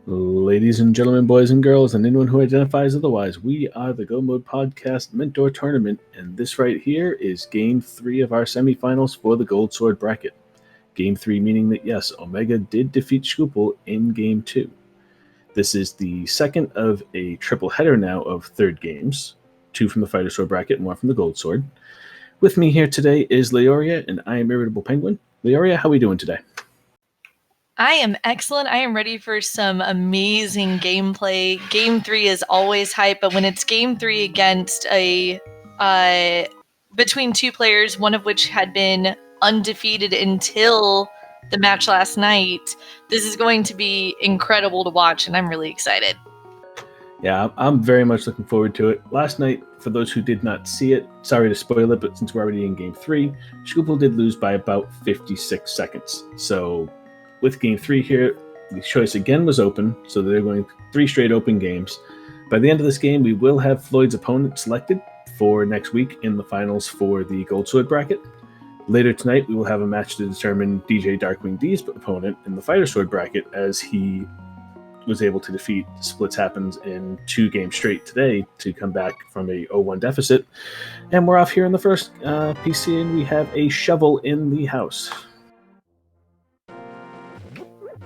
Ladies and gentlemen, boys and girls, and anyone who identifies otherwise, we are the Go Mode Podcast Mentor Tournament, and this right here is Game 3 of our semifinals for the Gold Sword bracket. Game 3 meaning that, yes, Omega did defeat Shkoople in Game 2. This is the second of a triple header now of third games, 2 from the Fighter Sword bracket and 1 from the Gold Sword. With me here today is Laoria, and I am irritablepenguin. Laoria, how are we doing today? I am excellent. I am ready for some amazing gameplay. Game 3 is always hype, but when it's Game 3 against between two players, one of which had been undefeated until the match last night, this is going to be incredible to watch, and I'm really excited. Yeah, I'm very much looking forward to it. Last night, for those who did not see it, sorry to spoil it, but since we're already in Game 3, Shkoople did lose by about 56 seconds. So with Game 3 here, the choice again was open, so they're going 3 straight open games. By the end of this game, we will have Floyd's opponent selected for next week in the finals for the Gold Sword bracket. Later tonight, we will have a match to determine DJ Darkwing D's opponent in the Fighter Sword bracket, as he was able to defeat Splits Happens in 2 games straight today to come back from a 0-1 deficit. And we're off here in the first PC, and we have a shovel in the house.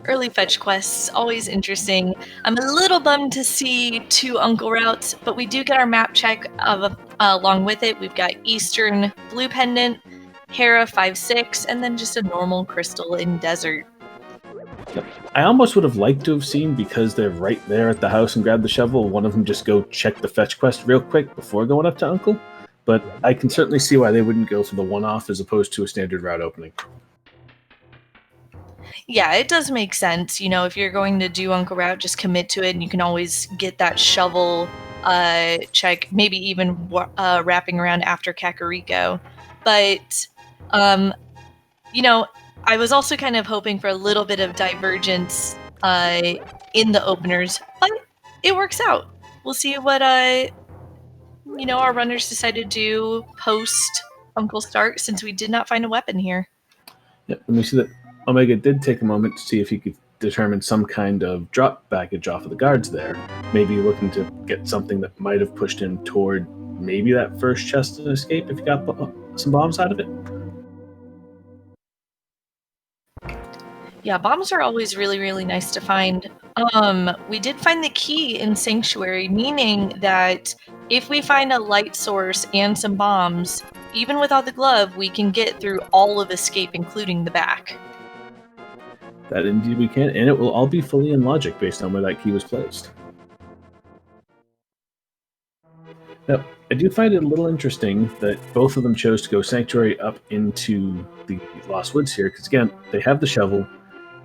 Early fetch quests, always interesting. I'm a little bummed to see 2 Uncle routes, but we do get our map check along with it. We've got Eastern Blue Pendant, Hera 5-6, and then just a normal crystal in Desert. I almost would have liked to have seen, because they're right there at the house and grab the shovel, one of them just go check the fetch quest real quick before going up to Uncle. But I can certainly see why they wouldn't go for the one-off as opposed to a standard route opening. Yeah, it does make sense. You know, if you're going to do Uncle Route, just commit to it, and you can always get that shovel check, maybe even wrapping around after Kakariko. But, you know, I was also kind of hoping for a little bit of divergence in the openers, but it works out. We'll see what, our runners decide to do post Uncle Stark, since we did not find a weapon here. Yep, and we see that Omega did take a moment to see if he could determine some kind of drop baggage off of the guards there. Maybe looking to get something that might have pushed him toward maybe that first chest and escape if he got some bombs out of it. Yeah, bombs are always really, really nice to find. We did find the key in Sanctuary, meaning that if we find a light source and some bombs, even without the glove, we can get through all of Escape, including the back. That indeed we can, and it will all be fully in logic based on where that key was placed. Now, I do find it a little interesting that both of them chose to go Sanctuary up into the Lost Woods here, because again, they have the shovel,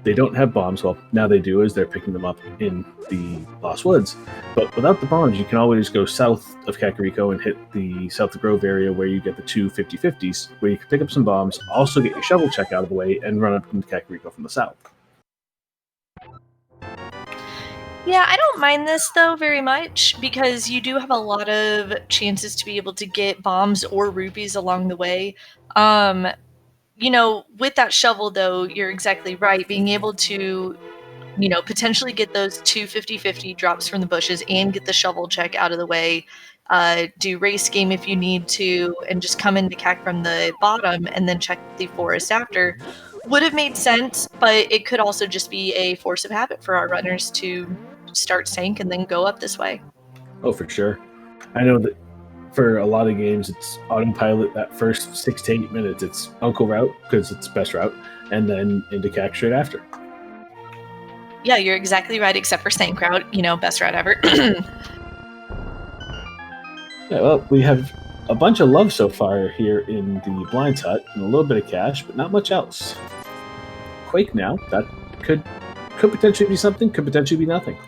they don't have bombs. Well, now they do, as they're picking them up in the Lost Woods. But without the bombs, you can always go south of Kakariko and hit the South of Grove area where you get the 2 50-50s, where you can pick up some bombs, also get your shovel check out of the way, and run up into Kakariko from the south. Yeah, I don't mind this, though, very much, because you do have a lot of chances to be able to get bombs or rupees along the way. With that shovel, though, you're exactly right. Being able to, potentially get those 2 50-50 drops from the bushes and get the shovel check out of the way, do race game if you need to, and just come into CAC from the bottom and then check the forest after, would have made sense, but it could also just be a force of habit for our runners to start Sank and then go up this way. Oh, for sure. I know that for a lot of games, it's autopilot that first 6 to 8 minutes. It's Uncle Route, because it's best route, and then into CAC straight after. Yeah, you're exactly right, except for Sank route, best route ever. Yeah, well, we have a bunch of love so far here in the Blind's Hut, and a little bit of cash, but not much else. Quake now, that could potentially be something, could potentially be nothing.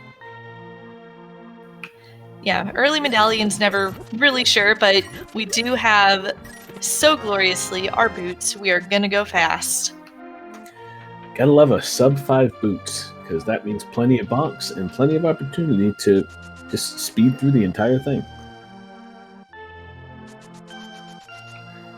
Yeah, early medallions, never really sure, but we do have, so gloriously, our boots. We are gonna go fast. Gotta love a sub-5 boots, because that means plenty of bonks and plenty of opportunity to just speed through the entire thing.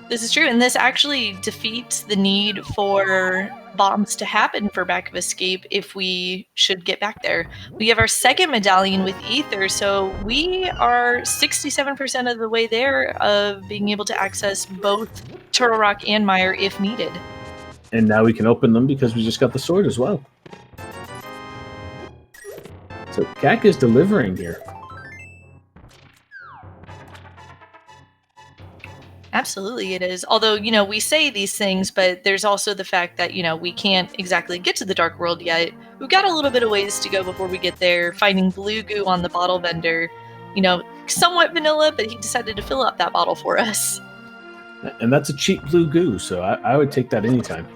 This is true, and this actually defeats the need for bombs to happen for Back of Escape if we should get back there. We have our second medallion with Ether, so we are 67% of the way there of being able to access both Turtle Rock and Mire if needed. And now we can open them because we just got the sword as well. So Kak is delivering here. Absolutely it is. Although, you know, we say these things, but there's also the fact that, you know, we can't exactly get to the Dark World yet. We've got a little bit of ways to go before we get there. Finding blue goo on the bottle vendor, you know, somewhat vanilla, but he decided to fill up that bottle for us. And that's a cheap blue goo, so I would take that anytime.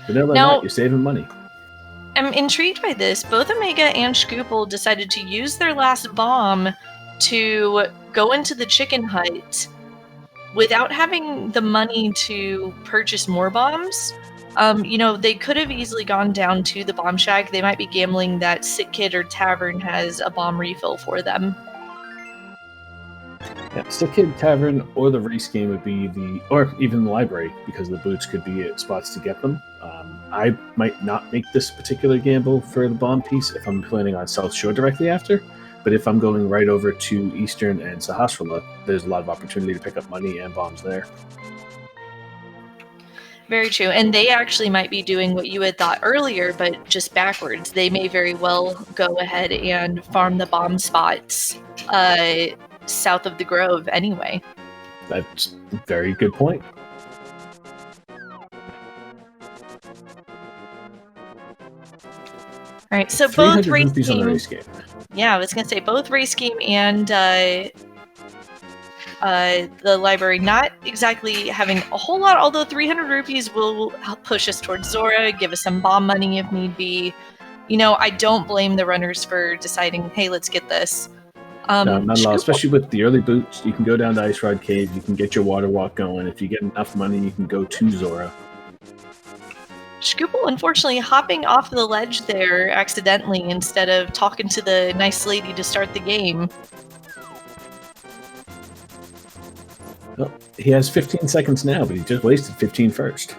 Vanilla Now, that, you're saving money. I'm intrigued by this. Both Omega and Shkoople decided to use their last bomb to go into the chicken hut without having the money to purchase more bombs. You know, they could have easily gone down to the bomb shack. They might be gambling that Sick Kid or Tavern has a bomb refill for them. Yeah, Sick Kid Tavern or the race game would be or even the library, because the boots could be at spots to get them. I might not make this particular gamble for the bomb piece if I'm planning on South Shore directly after, but if I'm going right over to Eastern and Sahasrahla, there's a lot of opportunity to pick up money and bombs there. Very true. And they actually might be doing what you had thought earlier, but just backwards. They may very well go ahead and farm the bomb spots south of the Grove anyway. That's a very good point. All right, so both race game, on the race game. Yeah, I was gonna say both race game and the library not exactly having a whole lot. Although 300 rupees will help push us towards Zora, give us some bomb money if need be. You know, I don't blame the runners for deciding, hey, let's get this. No, not at all. Especially with the early boots, you can go down to Ice Rod Cave. You can get your water walk going. If you get enough money, you can go to Zora. Shkoople, unfortunately, hopping off the ledge there accidentally instead of talking to the nice lady to start the game. Well, he has 15 seconds now, but he just wasted 15 first.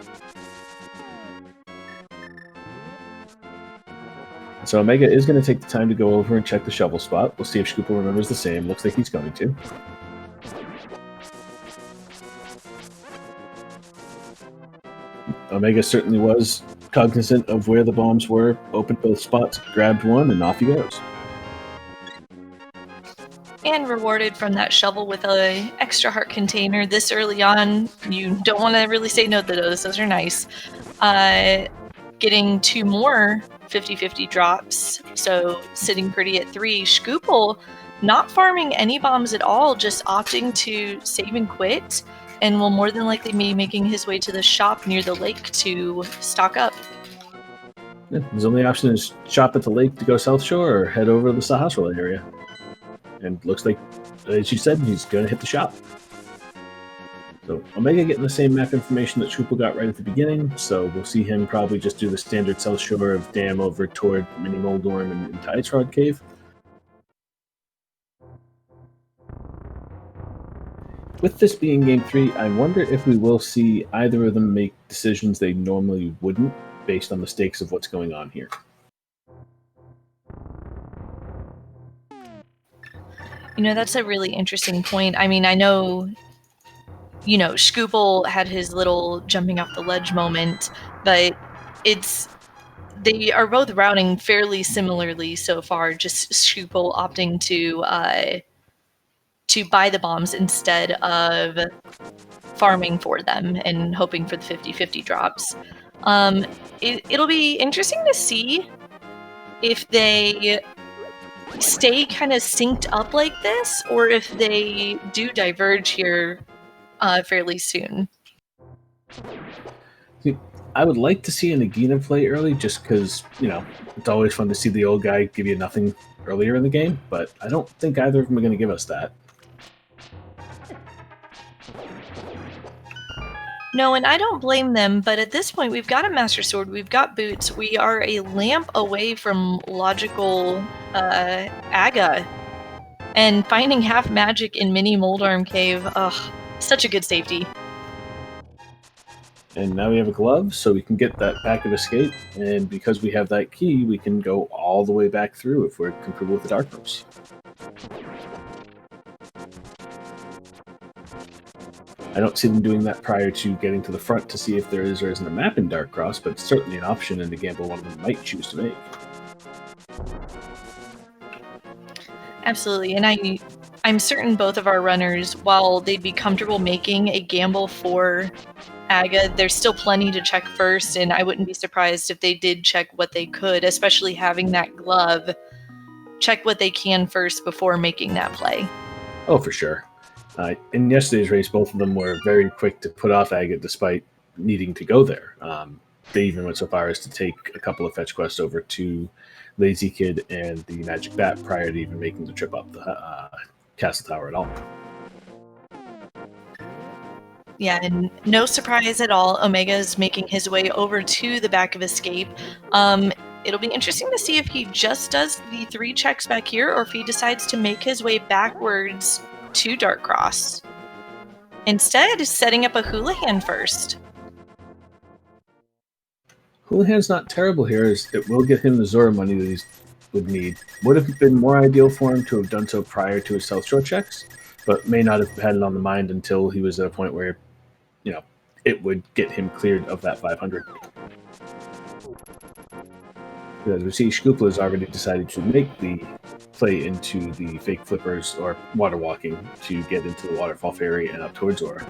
So Omega is going to take the time to go over and check the shovel spot. We'll see if Shkoople remembers the same. Looks like he's going to. Omega certainly was cognizant of where the bombs were, opened both spots, grabbed one, and off he goes. And rewarded from that shovel with an extra heart container. This early on, you don't want to really say no to those. Those are nice. Getting 2 more 50-50 drops, so sitting pretty at 3. Shkoople not farming any bombs at all, just opting to save and quit, and will more than likely be making his way to the shop near the lake to stock up. Yeah, his only option is shop at the lake to go South Shore or head over to the Sahasrahla area. And looks like, as you said, he's going to hit the shop. So Omega getting the same map information that Shkoople got right at the beginning, so we'll see him probably just do the standard South Shore of Dam over toward Mini Moldorm and Ice Rod Cave. With this being Game 3, I wonder if we will see either of them make decisions they normally wouldn't, based on the stakes of what's going on here. You know, that's a really interesting point. I mean, I know, you know, Shkoople had his little jumping off the ledge moment, but they are both routing fairly similarly so far, just Shkoople opting to buy the bombs instead of farming for them and hoping for the 50-50 drops. It'll be interesting to see if they stay kind of synced up like this, or if they do diverge here fairly soon. I would like to see a Nagina play early, just because, you know, it's always fun to see the old guy give you nothing earlier in the game, but I don't think either of them are going to give us that. No, and I don't blame them, but at this point we've got a Master Sword, we've got boots, we are a lamp away from logical Aga. And finding half magic in mini Moldarm Cave, ugh, such a good safety. And now we have a glove, so we can get that back of escape. And because we have that key, we can go all the way back through if we're comfortable with the dark rooms. I don't see them doing that prior to getting to the front to see if there is or isn't a map in Dark Cross, but it's certainly an option and a gamble one of them might choose to make. Absolutely, and I'm certain both of our runners, while they'd be comfortable making a gamble for Aga, there's still plenty to check first, and I wouldn't be surprised if they did check what they could, especially having that glove. Check what they can first before making that play. Oh, for sure. In yesterday's race, both of them were very quick to put off Agate despite needing to go there. They even went so far as to take a couple of fetch quests over to Lazy Kid and the Magic Bat prior to even making the trip up the Castle Tower at all. Yeah, and no surprise at all, Omega is making his way over to the back of Escape. It'll be interesting to see if he just does the 3 checks back here or if he decides to make his way backwards to Dark Cross. Instead, setting up a Houlihan first. Houlihan's not terrible here, as it will get him the Zora money that he would need. Would have been more ideal for him to have done so prior to his South Shore checks, but may not have had it on the mind until he was at a point where, it would get him cleared of that 500. As we see, Shkoople has already decided to make the play into the fake flippers or water walking to get into the waterfall ferry and up towards Zora.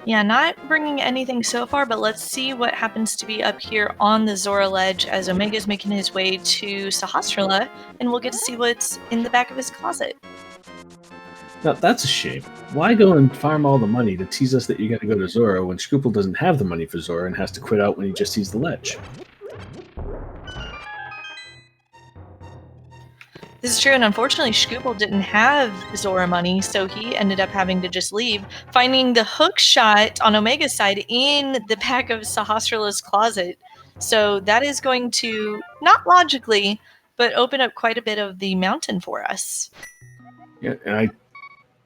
Yeah, not bringing anything so far, but let's see what happens to be up here on the Zora ledge as Omega's making his way to Sahasrara, and we'll get to see what's in the back of his closet. Now, that's a shame. Why go and farm all the money to tease us that you got to go to Zora when Shkoople doesn't have the money for Zora and has to quit out when he just sees the ledge? This is true, and unfortunately, Shkoople didn't have Zora money, so he ended up having to just leave, finding the hook shot on Omega's side in the back of Sahasrara's closet. So that is going to, not logically, but open up quite a bit of the mountain for us. Yeah, and I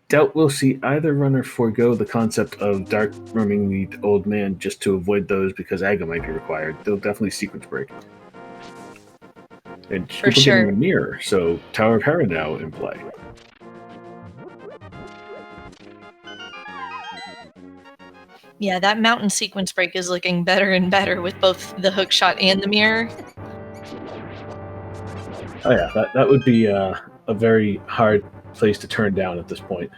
doubt we'll see either runner forego the concept of dark rooming the old man just to avoid those because Aga might be required. They'll definitely sequence break. And For Shkoople sure. getting a mirror, so Tower of Hera now in play. Yeah, that mountain sequence break is looking better and better with both the hook shot and the mirror. Oh yeah, that would be a very hard place to turn down at this point.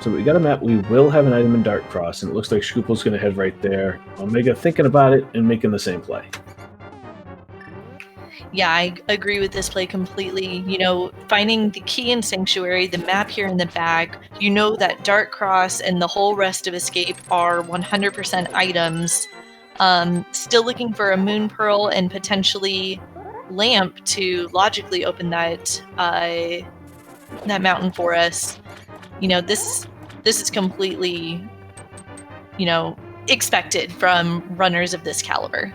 So we got a map. We will have an item in Dark Cross, and it looks like Shkoople's going to head right there. Omega thinking about it and making the same play. Yeah, I agree with this play completely. Finding the key in Sanctuary, the map here in the back, that Dark Cross and the whole rest of Escape are 100% items. Still looking for a Moon Pearl and potentially Lamp to logically open that mountain for us. This is completely, expected from runners of this caliber.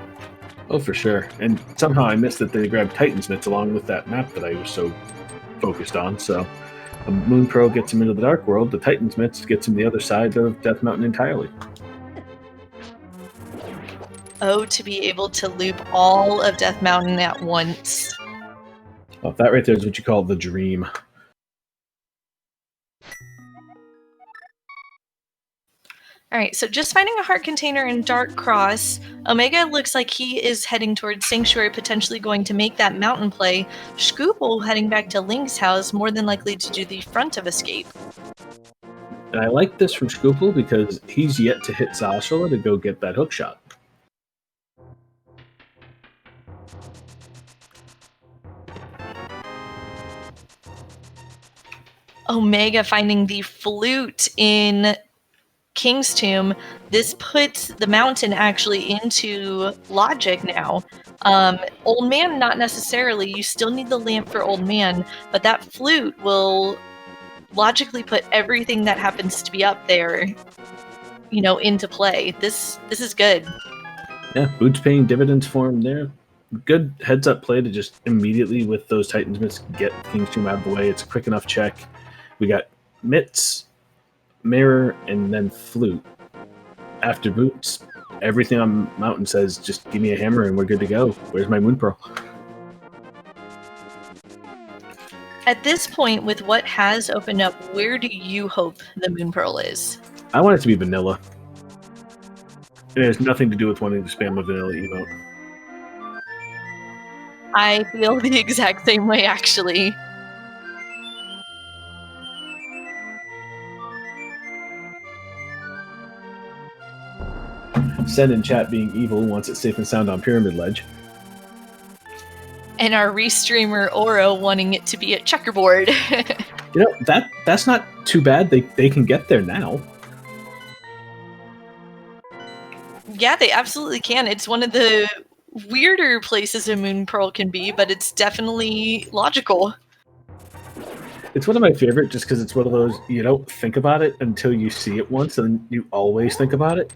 Oh, for sure. And somehow I missed that they grabbed Titan's Mitts along with that map that I was so focused on. So a Moon Pearl gets him into the Dark World. The Titan's Mitts gets him the other side of Death Mountain entirely. Oh, to be able to loop all of Death Mountain at once. Well, that right there is what you call the dream. All right, so just finding a heart container in Dark Cross, Omega looks like he is heading towards Sanctuary, potentially going to make that mountain play. Shkoople heading back to Link's house, more than likely to do the front of Escape. And I like this from Shkoople because he's yet to hit Sahasrara to go get that hook shot. Omega finding the flute in King's Tomb. This puts the mountain actually into logic now. Old Man, not necessarily. You still need the lamp for Old Man, but that flute will logically put everything that happens to be up there, into play. This is good. Yeah, Boots paying dividends for him there. good heads up play to just immediately with those Titans mitts get King's Tomb out of the way. It's a quick enough check. We got mitts, mirror, and then flute. After boots, everything on Mountain says just give me a hammer and we're good to go. Where's my Moon Pearl? At this point, with what has opened up, where do you hope the Moon Pearl is? I want it to be vanilla. It has nothing to do with wanting to spam a vanilla emote. I feel the exact same way, actually. Sen in chat being evil wants it safe and sound on Pyramid Ledge. And our Restreamer Oro wanting it to be a checkerboard. You know, that's not too bad. They can get there now. Yeah, they absolutely can. It's one of the weirder places a Moon Pearl can be, but it's definitely logical. It's one of my favorite just because it's one of those, you don't think about it until you see it once, and you always think about it.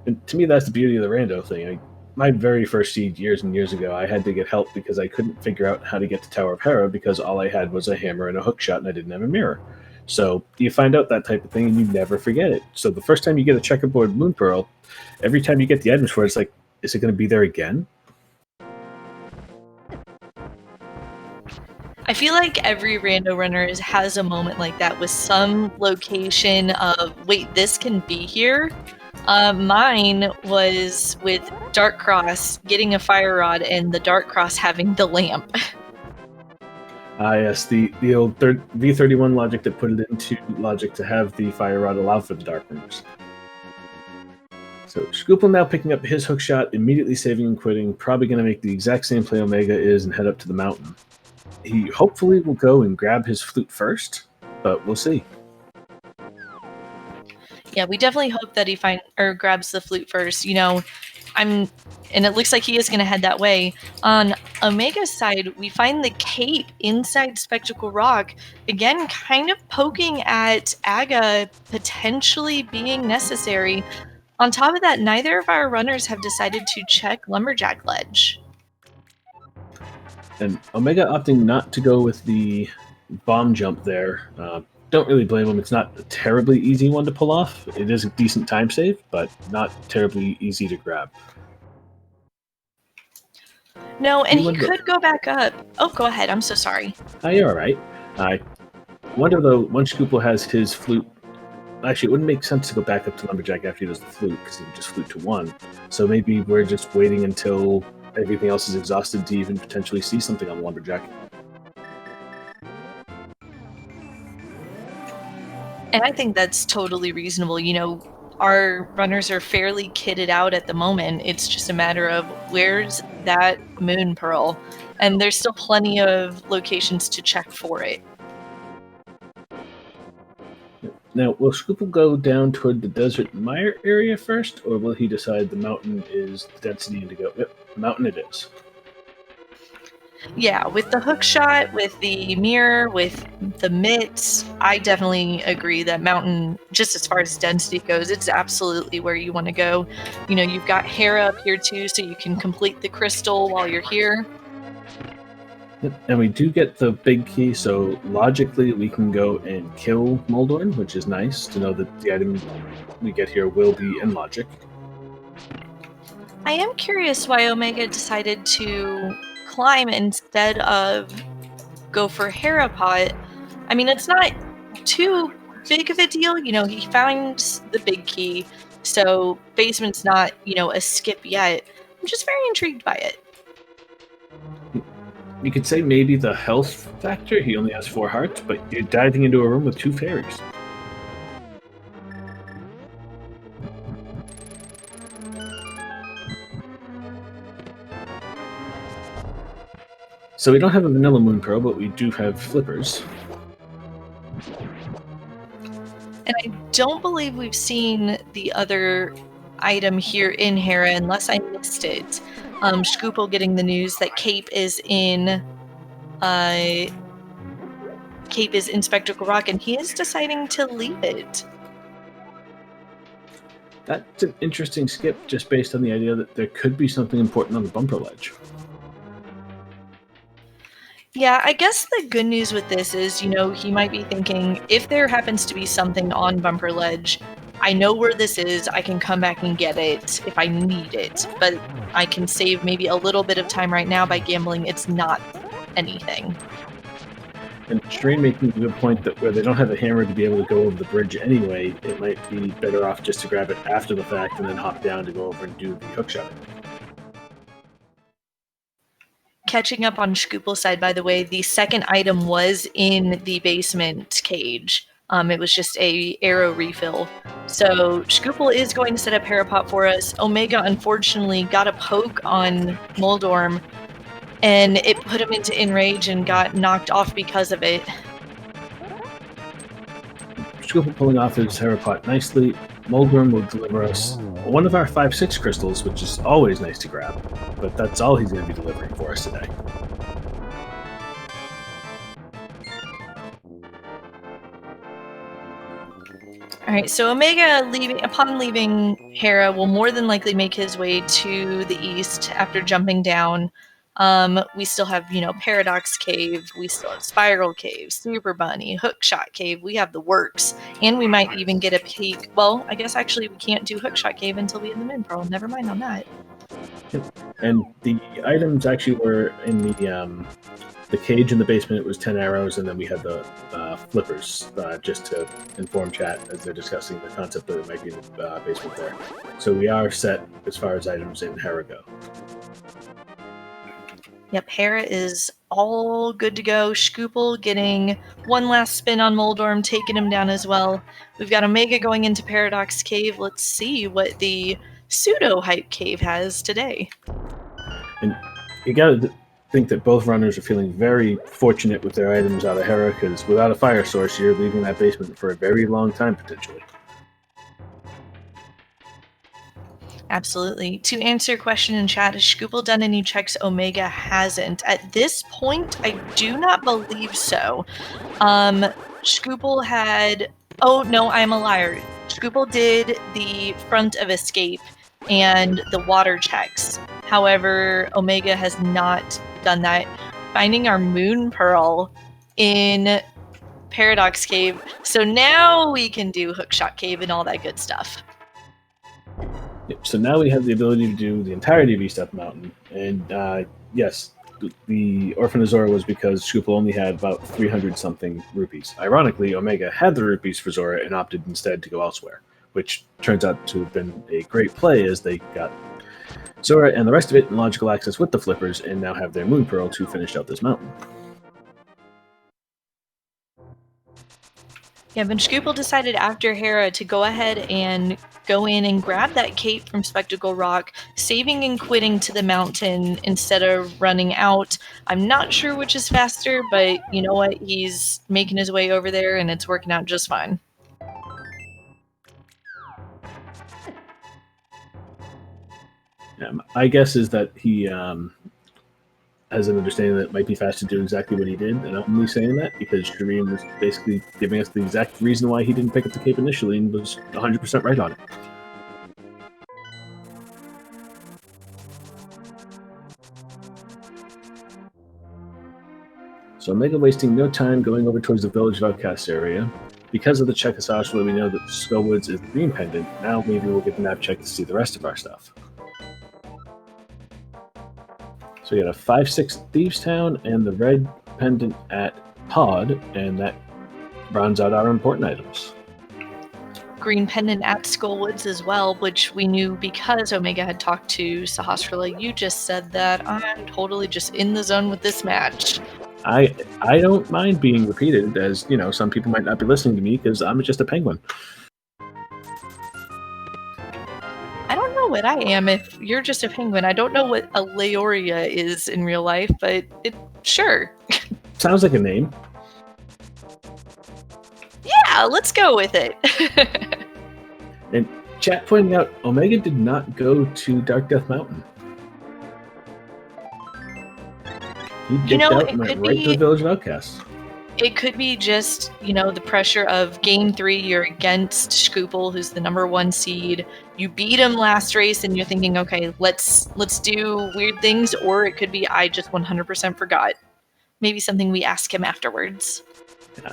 And to me, that's the beauty of the Rando thing. My very first seed years and years ago, I had to get help because I couldn't figure out how to get to Tower of Hera because all I had was a hammer and a hook shot and I didn't have a mirror. So you find out that type of thing and you never forget it. So the first time you get a checkerboard Moon Pearl, every time you get the items for it, it's like, is it going to be there again? I feel like every Rando runner has a moment like that with some location of, wait, this can be here? Mine was with Dark Cross getting a fire rod and the Dark Cross having the lamp. Yes, the old V31 logic that put it into logic to have the fire rod allow for the dark rooms. So Shkoople now picking up his hook shot, immediately saving and quitting, probably going to make the exact same play Omega is and head up to the mountain. He hopefully will go and grab his flute first, but we'll see. Yeah, we definitely hope that he grabs the flute first. You know, and it looks like he is going to head that way. On Omega's side, we find the cape inside Spectacle Rock, again, kind of poking at Aga potentially being necessary. On top of that, neither of our runners have decided to check Lumberjack Ledge. And Omega opting not to go with the bomb jump there. Don't really blame him. It's not a terribly easy one to pull off. It is a decent time save, but not terribly easy to grab. No, and he could go back up. Oh, go ahead. I'm so sorry. You're all right. I wonder, though, once Shkoople has his flute... Actually, it wouldn't make sense to go back up to Lumberjack after he does the flute, because he would just flute to 1. So maybe we're just waiting until everything else is exhausted to even potentially see something on Lumberjack. And I think that's totally reasonable. You know, our runners are fairly kitted out at the moment. It's just a matter of where's that Moon Pearl? And there's still plenty of locations to check for it. Now, will Shkoople go down toward the Desert Mire area first, or will he decide the mountain is the density and to go? Yep, mountain it is. Yeah, with the hook shot, with the mirror, with the mitts, I definitely agree that mountain, just as far as density goes, it's absolutely where you want to go. You know, you've got Hera up here too, so you can complete the crystal while you're here. Yep. And we do get the big key, so logically we can go and kill Moldorn, which is nice to know that the item we get here will be in logic. I am curious why Omega decided to climb instead of go for Herapot. I mean, it's not too big of a deal. You know, he found the big key, so basement's not, you know, a skip yet. I'm just very intrigued by it. You could say maybe the health factor, he only has 4 hearts, but you're diving into a room with 2 fairies. So we don't have a vanilla Moon Pearl, but we do have flippers. And I don't believe we've seen the other item here in Hera, unless I missed it. Shkoople getting the news that Cape is in Spectacle Rock, and he is deciding to leave it. That's an interesting skip, just based on the idea that there could be something important on the bumper ledge. Yeah, I guess the good news with this is, he might be thinking, if there happens to be something on Bumper Ledge, I know where this is, I can come back and get it if I need it, but I can save maybe a little bit of time right now by gambling it's not anything. And Stream making a good point that where they don't have a hammer to be able to go over the bridge anyway, it might be better off just to grab it after the fact and then hop down to go over and do the hookshot. Catching up on Shkoople's side, by the way, the second item was in the basement cage. It was just a arrow refill. So Shkoople is going to set up Parapot for us. Omega, unfortunately, got a poke on Moldorm, and it put him into Enrage and got knocked off because of it. Shkoople pulling off his Parapot nicely. Moldorm will deliver us one of our 5/6 crystals, which is always nice to grab, but that's all he's going to be delivering for us today. Alright, so Omega, upon leaving Hera, will more than likely make his way to the east after jumping down. We still have, Paradox Cave, we still have Spiral Cave, Super Bunny, Hookshot Cave, we have the works, and we might even get a peek. Well, I guess actually we can't do Hookshot Cave until we have the Min Pearl. Never mind on that. And the items actually were in the cage in the basement. It was 10 arrows, and then we had the flippers, just to inform chat as they're discussing the concept that it might be in the basement there. So we are set as far as items in Hera go. Yep, Hera is all good to go. Shkoople getting one last spin on Moldorm, taking him down as well. We've got Omega going into Paradox Cave. Let's see what the pseudo-hype cave has today. And you gotta think that both runners are feeling very fortunate with their items out of Hera, because without a fire source, you're leaving that basement for a very long time, potentially. Absolutely. To answer your question in chat, has Shkoople done any checks? Omega hasn't. At this point, I do not believe so. Shkoople had... Oh, no, I'm a liar. Shkoople did the front of escape and the water checks. However, Omega has not done that. Finding our Moon Pearl in Paradox Cave. So now we can do Hookshot Cave and all that good stuff. Yep, so now we have the ability to do the entirety of East Up Mountain. And yes, the Orphan Azora was because Shkoople only had about 300-something rupees. Ironically, Omega had the rupees for Zora and opted instead to go elsewhere, which turns out to have been a great play, as they got Zora and the rest of it in logical access with the flippers and now have their Moon Pearl to finish out this mountain. Yeah, but Shkoople decided after Hera to go ahead and go in and grab that cape from Spectacle Rock, saving and quitting to the mountain instead of running out. I'm not sure which is faster, but you know what? He's making his way over there, and it's working out just fine. Yeah, my guess is that he has an understanding that it might be fast to do exactly what he did, and I'm only saying that because Shireen was basically giving us the exact reason why he didn't pick up the cape initially and was 100% right on it. So Omega wasting no time going over towards the Village of Outcasts area. Because of the check Asashla, we know that Skullwoods is the green pendant. Now maybe we'll get the map check to see the rest of our stuff. So we got a 5/6 Thieves Town and the red pendant at Pod, and that rounds out our important items. Green pendant at Skullwoods as well, which we knew because Omega had talked to Sahasrara. You just said that. I'm totally just in the zone with this match. I don't mind being repeated, as you know, some people might not be listening to me because I'm just a penguin. I don't know what I am if you're just a penguin. I don't know what a Laoria is in real life, but sure. Sounds like a name. Yeah, let's go with it. And chat pointing out, Omega did not go to Dark Death Mountain. He dipped out and went right to the Village of Outcasts. it could be just, the pressure of game 3, you're against Shkoople, who's the #1 seed. You beat him last race and you're thinking, okay, let's do weird things, or it could be I just 100% forgot. Maybe something we ask him afterwards.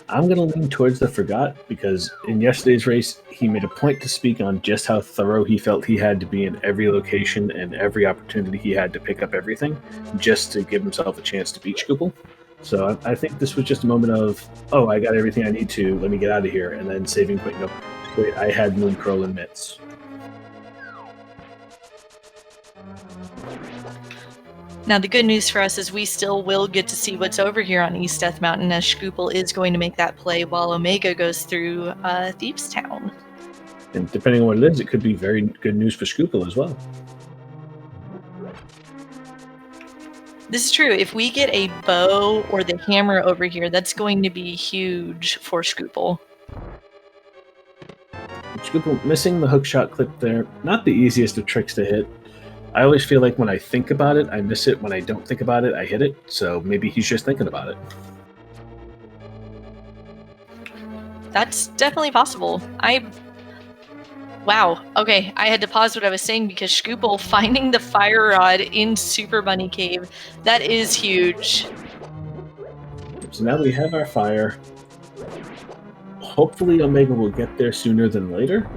I'm going to lean towards the forgot, because in yesterday's race, he made a point to speak on just how thorough he felt he had to be in every location and every opportunity he had to pick up everything, just to give himself a chance to beat Shkoople. So I think this was just a moment of, oh, I got everything I need to, let me get out of here, and then saving point, no, wait, I had Moon Curl and Mitts. Now, the good news for us is we still will get to see what's over here on East Death Mountain, as Shkoople is going to make that play while Omega goes through Thieves Town. And depending on what it is, it could be very good news for Shkoople as well. This is true. If we get a bow or the hammer over here, that's going to be huge for Shkoople. Shkoople missing the hookshot clip there, not the easiest of tricks to hit. I always feel like when I think about it, I miss it. When I don't think about it, I hit it. So maybe he's just thinking about it. That's definitely possible. Wow. Okay, I had to pause what I was saying because Shkoople finding the fire rod in Super Bunny Cave, that is huge. So now we have our fire. Hopefully Omega will get there sooner than later.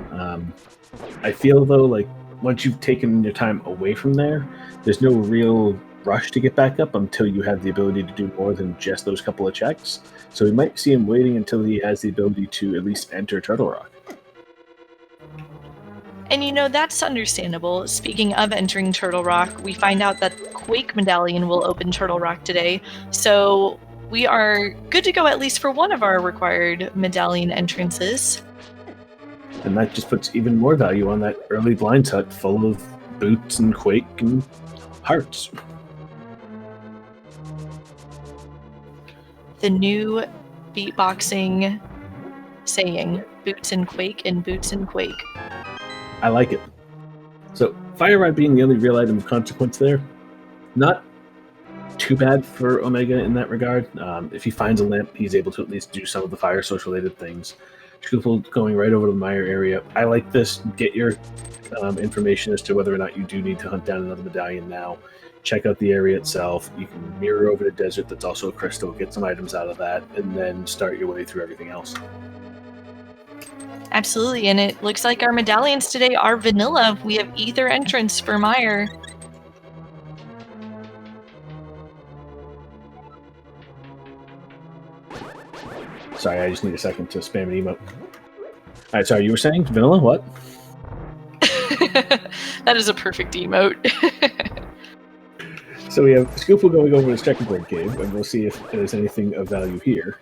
I feel, though, like once you've taken your time away from there, there's no real rush to get back up until you have the ability to do more than just those couple of checks. So we might see him waiting until he has the ability to at least enter Turtle Rock. And that's understandable. Speaking of entering Turtle Rock, we find out that Quake Medallion will open Turtle Rock today. So we are good to go at least for one of our required medallion entrances. And that just puts even more value on that early Blinds Hut full of boots and Quake and hearts. The new beatboxing saying, boots and Quake and boots and Quake. I like it. So Fire Rod being the only real item of consequence there, not too bad for Omega in that regard. If he finds a lamp, he's able to at least do some of the fire source related things. Shkoople going right over to the Mire area. I like this. Get your information as to whether or not you do need to hunt down another medallion now. Check out the area itself. You can mirror over the desert that's also a crystal, get some items out of that, and then start your way through everything else. Absolutely, and it looks like our medallions today are vanilla. We have Ether entrance for Mire. Sorry, I just need a second to spam an emote. Alright, sorry, you were saying? Vanilla? What? That is a perfect emote. So we have Shkoople going over to Checkerboard Cave, and we'll see if there's anything of value here.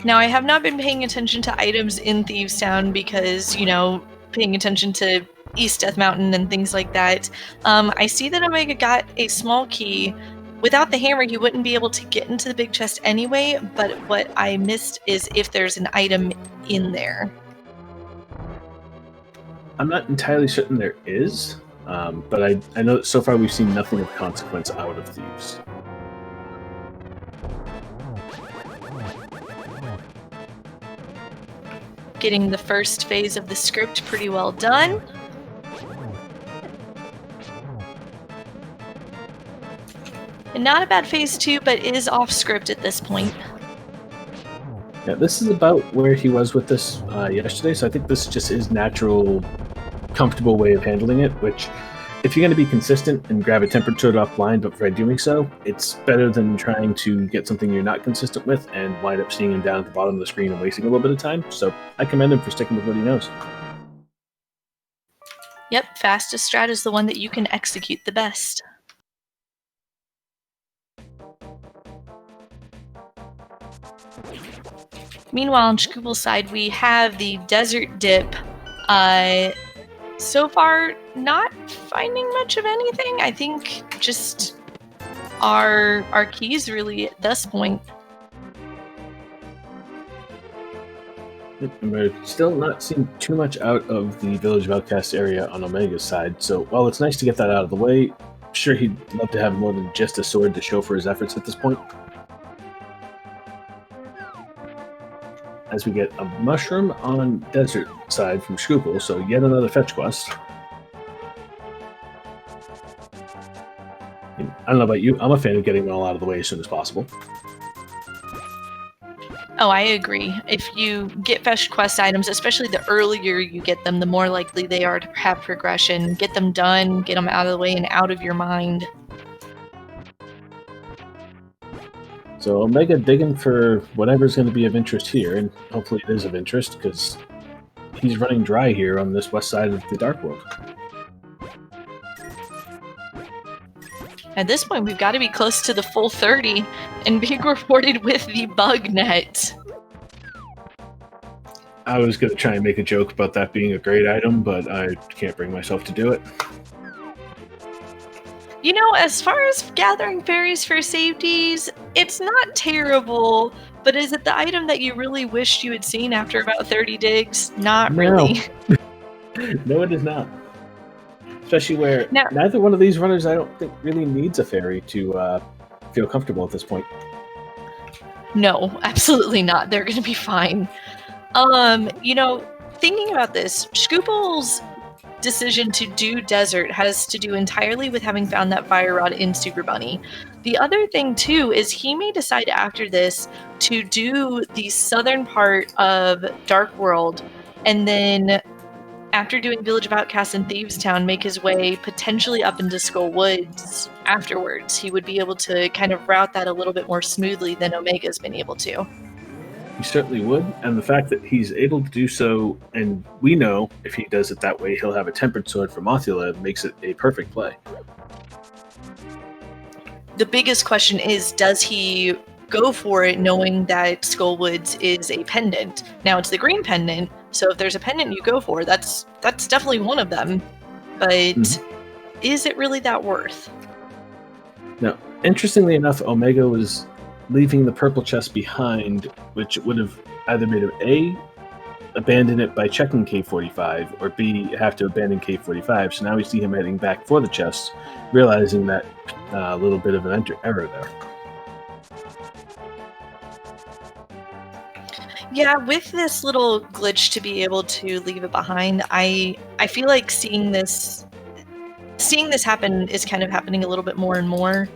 Now, I have not been paying attention to items in Thieves Town because, paying attention to East Death Mountain and things like that. I see that Omega got a small key. Without the hammer, you wouldn't be able to get into the big chest anyway, but what I missed is if there's an item in there. I'm not entirely certain there is, but I know that so far we've seen nothing of consequence out of Thieves. Getting the first phase of the script pretty well done. And not a bad phase 2, but is off script at this point. Yeah, this is about where he was with this yesterday, so I think this just is natural, comfortable way of handling it, which, if you're going to be consistent and grab a temperature off blind, but by doing so, it's better than trying to get something you're not consistent with and wind up seeing him down at the bottom of the screen and wasting a little bit of time. So I commend him for sticking with what he knows. Yep, fastest strat is the one that you can execute the best. Meanwhile, on Shkoople's side, we have the Desert Dip. So far, not finding much of anything. I think just our keys really at this point. And we're still not seeing too much out of the Village of Outcasts area on Omega's side, so while it's nice to get that out of the way, sure he'd love to have more than just a sword to show for his efforts at this point. As we get a mushroom on desert side from Shkoople, so yet another fetch quest. I don't know about you, I'm a fan of getting them all out of the way as soon as possible. Oh, I agree. If you get fetch quest items, especially the earlier you get them, the more likely they are to have progression. Get them done, get them out of the way and out of your mind. So Omega digging for whatever's going to be of interest here, and hopefully it is of interest, because he's running dry here on this west side of the Dark World. At this point, we've got to be close to the full 30 and being rewarded with the bug net. I was going to try and make a joke about that being a great item, but I can't bring myself to do it. You know, as far as gathering fairies for safeties, it's not terrible, but is it the item that you really wished you had seen after about 30 digs? Not really. No, it is not. Especially where neither one of these runners, I don't think, really needs a fairy to feel comfortable at this point. No, absolutely not. They're going to be fine. You know, thinking about this, Shkoople's decision to do desert has to do entirely with having found that fire rod in Super Bunny. The other thing too is he may decide after this to do the southern part of Dark World, and then after doing Village of Outcasts and Thieves Town, make his way potentially up into Skull Woods afterwards. He would be able to kind of route that a little bit more smoothly than Omega's been able to. He certainly would, and the fact that he's able to do so, and we know if he does it that way, he'll have a tempered sword for Mothula, makes it a perfect play. The biggest question is, does he go for it knowing that Skull Woods is a pendant? Now, it's the green pendant, so if there's a pendant you go for, that's definitely one of them. But is it really that worth? Now, interestingly enough, Omega was leaving the purple chest behind, which would have either made him A, abandon it by checking K45, or B, have to abandon K45. So now we see him heading back for the chest, realizing that little bit of an error there. Yeah, with this little glitch to be able to leave it behind, I feel like seeing this happen is kind of happening a little bit more and more.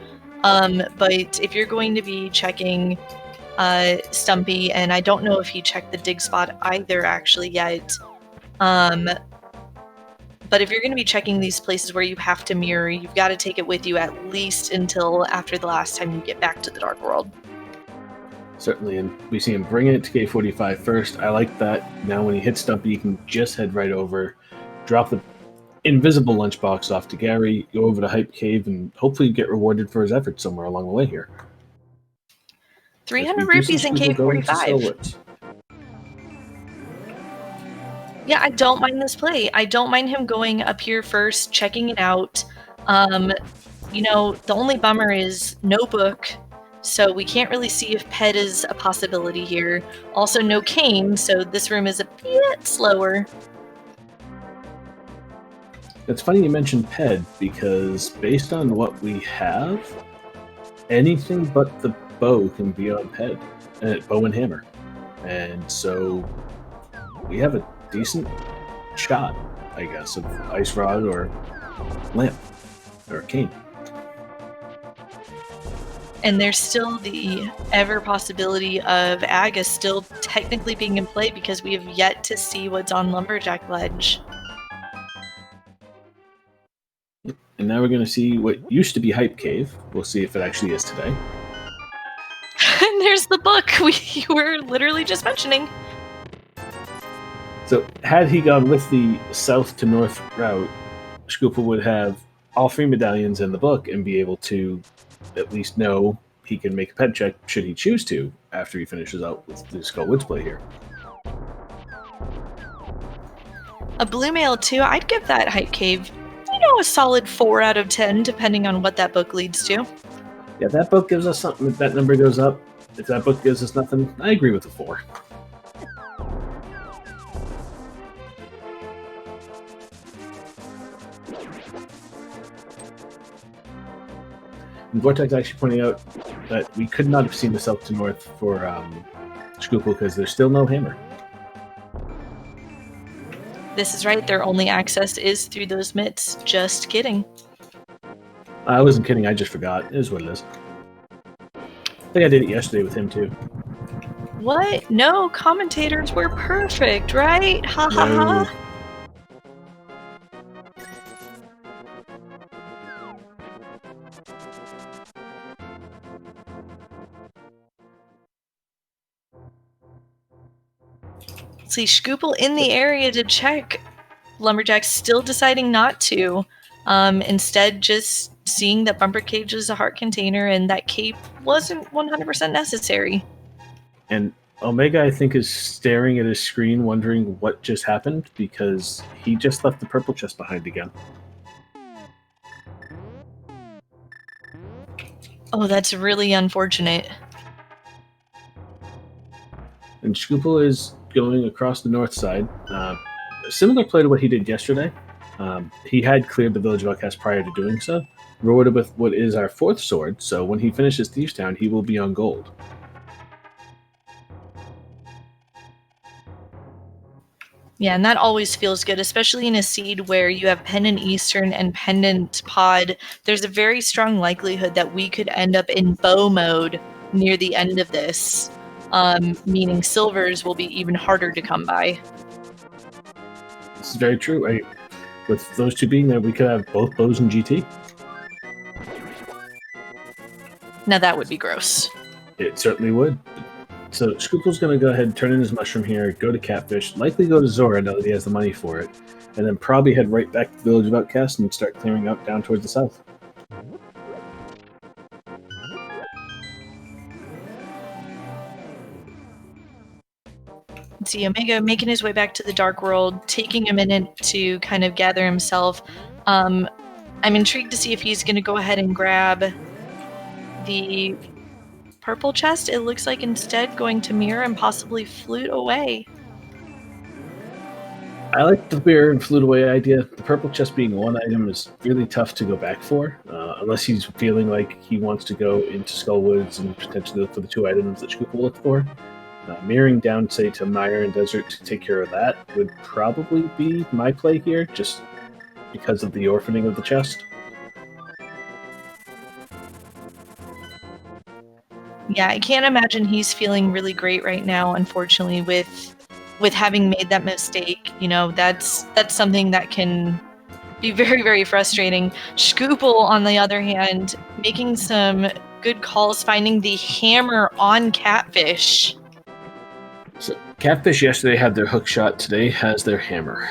But if you're going to be checking Stumpy, and I don't know if he checked the dig spot either actually yet, but if you're going to be checking these places where you have to mirror, you've got to take it with you at least until after the last time you get back to the Dark World. Certainly, and we see him bringing it to K45 first. I like that. Now when he hits Stumpy, you can just head right over, drop the invisible lunchbox off to Gary, go over to Hype Cave, and hopefully get rewarded for his efforts somewhere along the way here. 300 rupees in K45. Yeah, I don't mind this play. I don't mind him going up here first, checking it out. You know, the only bummer is no book, so we can't really see if Ped is a possibility here. Also, no cane, so this room is a bit slower. It's funny you mentioned Ped, because based on what we have, anything but the bow can be on Ped, bow and hammer. And so we have a decent shot, I guess, of Ice Rod or Lamp or Cane. And there's still the ever possibility of Agus still technically being in play because we have yet to see what's on Lumberjack Ledge. And now we're going to see what used to be Hype Cave. We'll see if it actually is today. And there's the book we were literally just mentioning. So had he gone with the south to north route, Shkoople would have all 3 medallions in the book and be able to at least know he can make a ped check should he choose to after he finishes out with the Skull Woods play here. A blue mail too, I'd give that Hype Cave, you know, a solid 4 out of 10, depending on what that book leads to. Yeah, if that book gives us something, if that number goes up, if that book gives us nothing, I agree with the 4. And Vortex actually pointing out that we could not have seen the south to north for Shkoople because there's still no hammer. This is right. Their only access is through those mitts. Just kidding. I wasn't kidding. I just forgot. It is what it is. I think I did it yesterday with him too. What? No, commentators were perfect, right? Ha ha ha. See, Shkoople in the area to check. Lumberjack's still deciding not to. Instead, just seeing that Bumper Cage is a heart container and that cape wasn't 100% necessary. And Omega, I think, is staring at his screen wondering what just happened because he just left the purple chest behind again. Oh, that's really unfortunate. And Shkoople is going across the north side. Similar play to what he did yesterday. He had cleared the village of Outcast prior to doing so. Rewarded with what is our 4th sword, so when he finishes Thieves Town, he will be on gold. Yeah, and that always feels good, especially in a seed where you have Pendant Eastern and Pendant Pod. There's a very strong likelihood that we could end up in bow mode near the end of this, meaning silvers will be even harder to come by. This is very true. With those two being there, we could have both bows and GT. Now that would be gross. It certainly would. So Shkoople's going to go ahead and turn in his mushroom here, go to Catfish, likely go to Zora now that he has the money for it, and then probably head right back to the Village of Outcast and start clearing out down towards the south. See Omega making his way back to the Dark World, taking a minute to kind of gather himself. I'm intrigued to see if he's going to go ahead and grab the purple chest. It looks like instead going to mirror and possibly flute away. I like the mirror and flute away idea. The purple chest being one item is really tough to go back for, unless he's feeling like he wants to go into Skullwoods and potentially look for the 2 items that Shkoople looked for. Mirroring down, say, to Mire and Desert to take care of that would probably be my play here, just because of the orphaning of the chest. Yeah, I can't imagine he's feeling really great right now, unfortunately, with having made that mistake. You know, that's something that can be very, very frustrating. Shkoople, on the other hand, making some good calls, finding the hammer on Catfish. So Catfish yesterday had their hook shot, today has their hammer.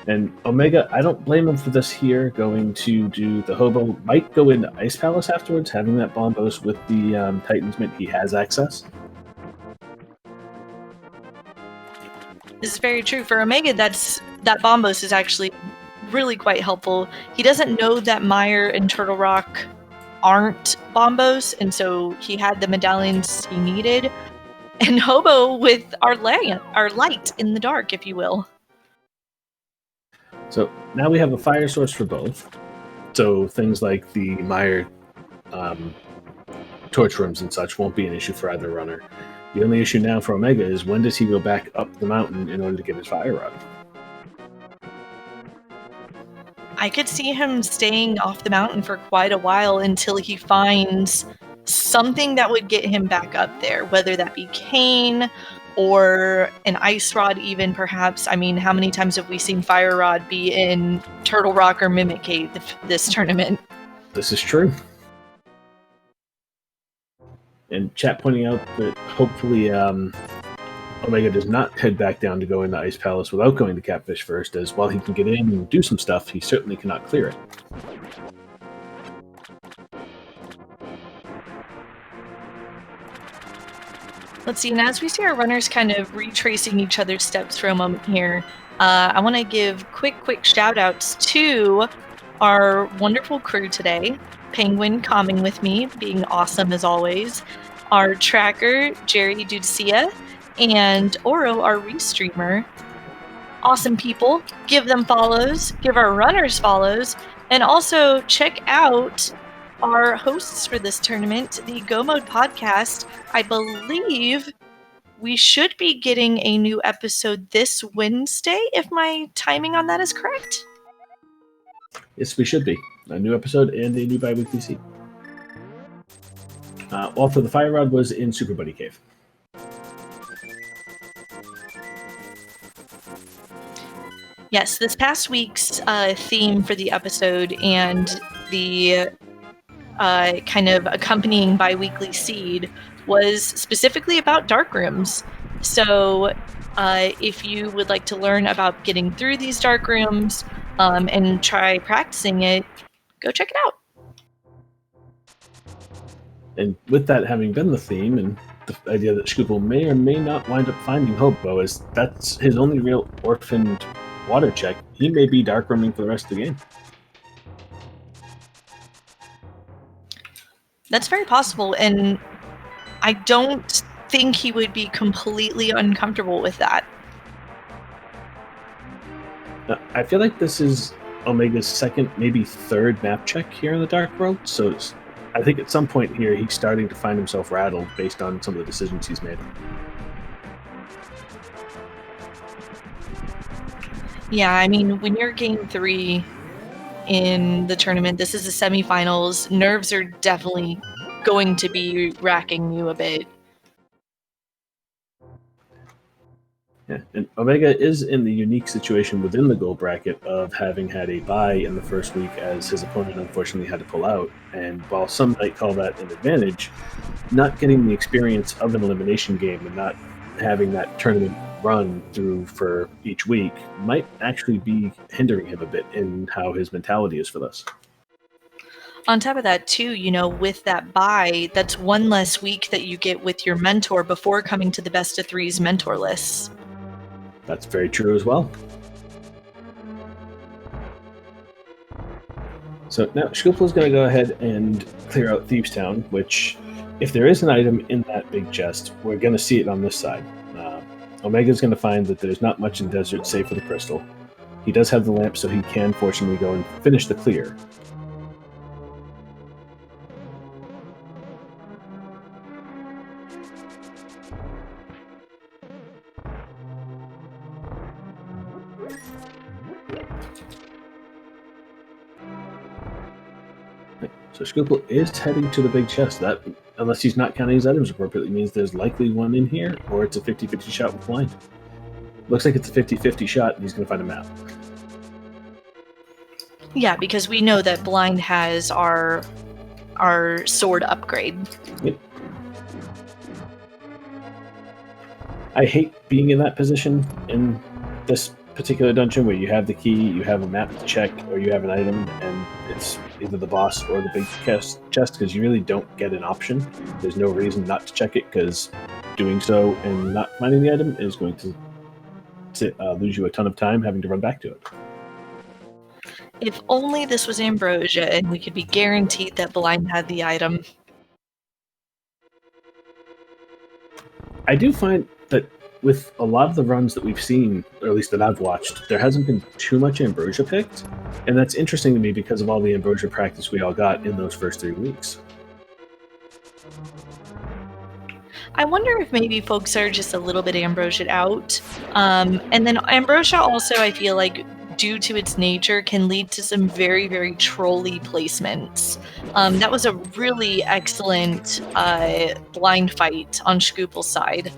And Omega, I don't blame him for this here, going to do the hobo. Might go into Ice Palace afterwards, having that bombos with the Titan's Mint, he has access. This is very true. For Omega, that bombos is actually really quite helpful. He doesn't know that Mire and Turtle Rock aren't bombos, and so he had the medallions he needed. And Hobo with our light in the dark, if you will. So now we have a fire source for both. So things like the Mire torch rooms and such won't be an issue for either runner. The only issue now for Omega is when does he go back up the mountain in order to get his fire rod? I could see him staying off the mountain for quite a while until he finds something that would get him back up there, whether that be cane or an ice rod even, perhaps. I mean, how many times have we seen Fire Rod be in Turtle Rock or Mimic Cave this tournament? This is true. And chat pointing out that hopefully Omega does not head back down to go into Ice Palace without going to Catfish first, as while he can get in and do some stuff, he certainly cannot clear it. Let's see, and as we see our runners kind of retracing each other's steps for a moment here, I want to give quick shout-outs to our wonderful crew today. Penguin calming with me, being awesome as always. Our tracker, Jere Dudecia, and Oro, our restreamer. Awesome people. Give them follows. Give our runners follows. And also check out our hosts for this tournament, the Go Mode podcast. I believe we should be getting a new episode this Wednesday, if my timing on that is correct. Yes, we should be. A new episode and a new bi-weekly seed. Also, the Fire Rod was in Super Buddy Cave. Yes, this past week's theme for the episode and the kind of accompanying bi-weekly seed was specifically about dark rooms. So if you would like to learn about getting through these dark rooms and try practicing it, go check it out. And with that having been the theme, and the idea that Shkoople may or may not wind up finding Hobo, as that's his only real orphaned water check, he may be dark rooming for the rest of the game. That's very possible, and I don't think he would be completely uncomfortable with that. I feel like this is Omega's second, maybe third map check here in the Dark World, so I think at some point here he's starting to find himself rattled based on some of the decisions he's made. Yeah, I mean, when you're game 3 in the tournament, this is the semifinals, nerves are definitely going to be racking you a bit. Yeah, and Omega is in the unique situation within the gold bracket of having had a bye in the first week as his opponent unfortunately had to pull out. And while some might call that an advantage, not getting the experience of an elimination game and not having that tournament run through for each week might actually be hindering him a bit in how his mentality is for this. On top of that, too, with that bye, that's one less week that you get with your mentor before coming to the best of 3's mentor lists. That's very true as well. So now Shkoople is going to go ahead and clear out Thieves Town, which, if there is an item in that big chest, we're going to see it on this side. Omega is going to find that there's not much in Desert save for the crystal. He does have the lamp, so he can fortunately go and finish the clear. So Shkoople is heading to the big chest. That, unless he's not counting his items appropriately, means there's likely one in here, or it's a 50-50 shot with blind. Looks like it's a 50-50 shot, and he's going to find a map. Yeah, because we know that blind has our sword upgrade. Yep. I hate being in that position in this particular dungeon where you have the key, you have a map to check, or you have an item, and it's either the boss or the big chest, because you really don't get an option. There's no reason not to check it, because doing so and not finding the item is going to lose you a ton of time having to run back to it. If only this was Ambrosia and we could be guaranteed that blind had the item. I do find that with a lot of the runs that we've seen, or at least that I've watched, there hasn't been too much Ambrosia picked, and that's interesting to me because of all the Ambrosia practice we all got in those first 3 weeks. I wonder if maybe folks are just a little bit Ambrosia'd out. And then Ambrosia also, I feel like, due to its nature, can lead to some very, very trolly placements. That was a really excellent blind fight on Shkoople's side.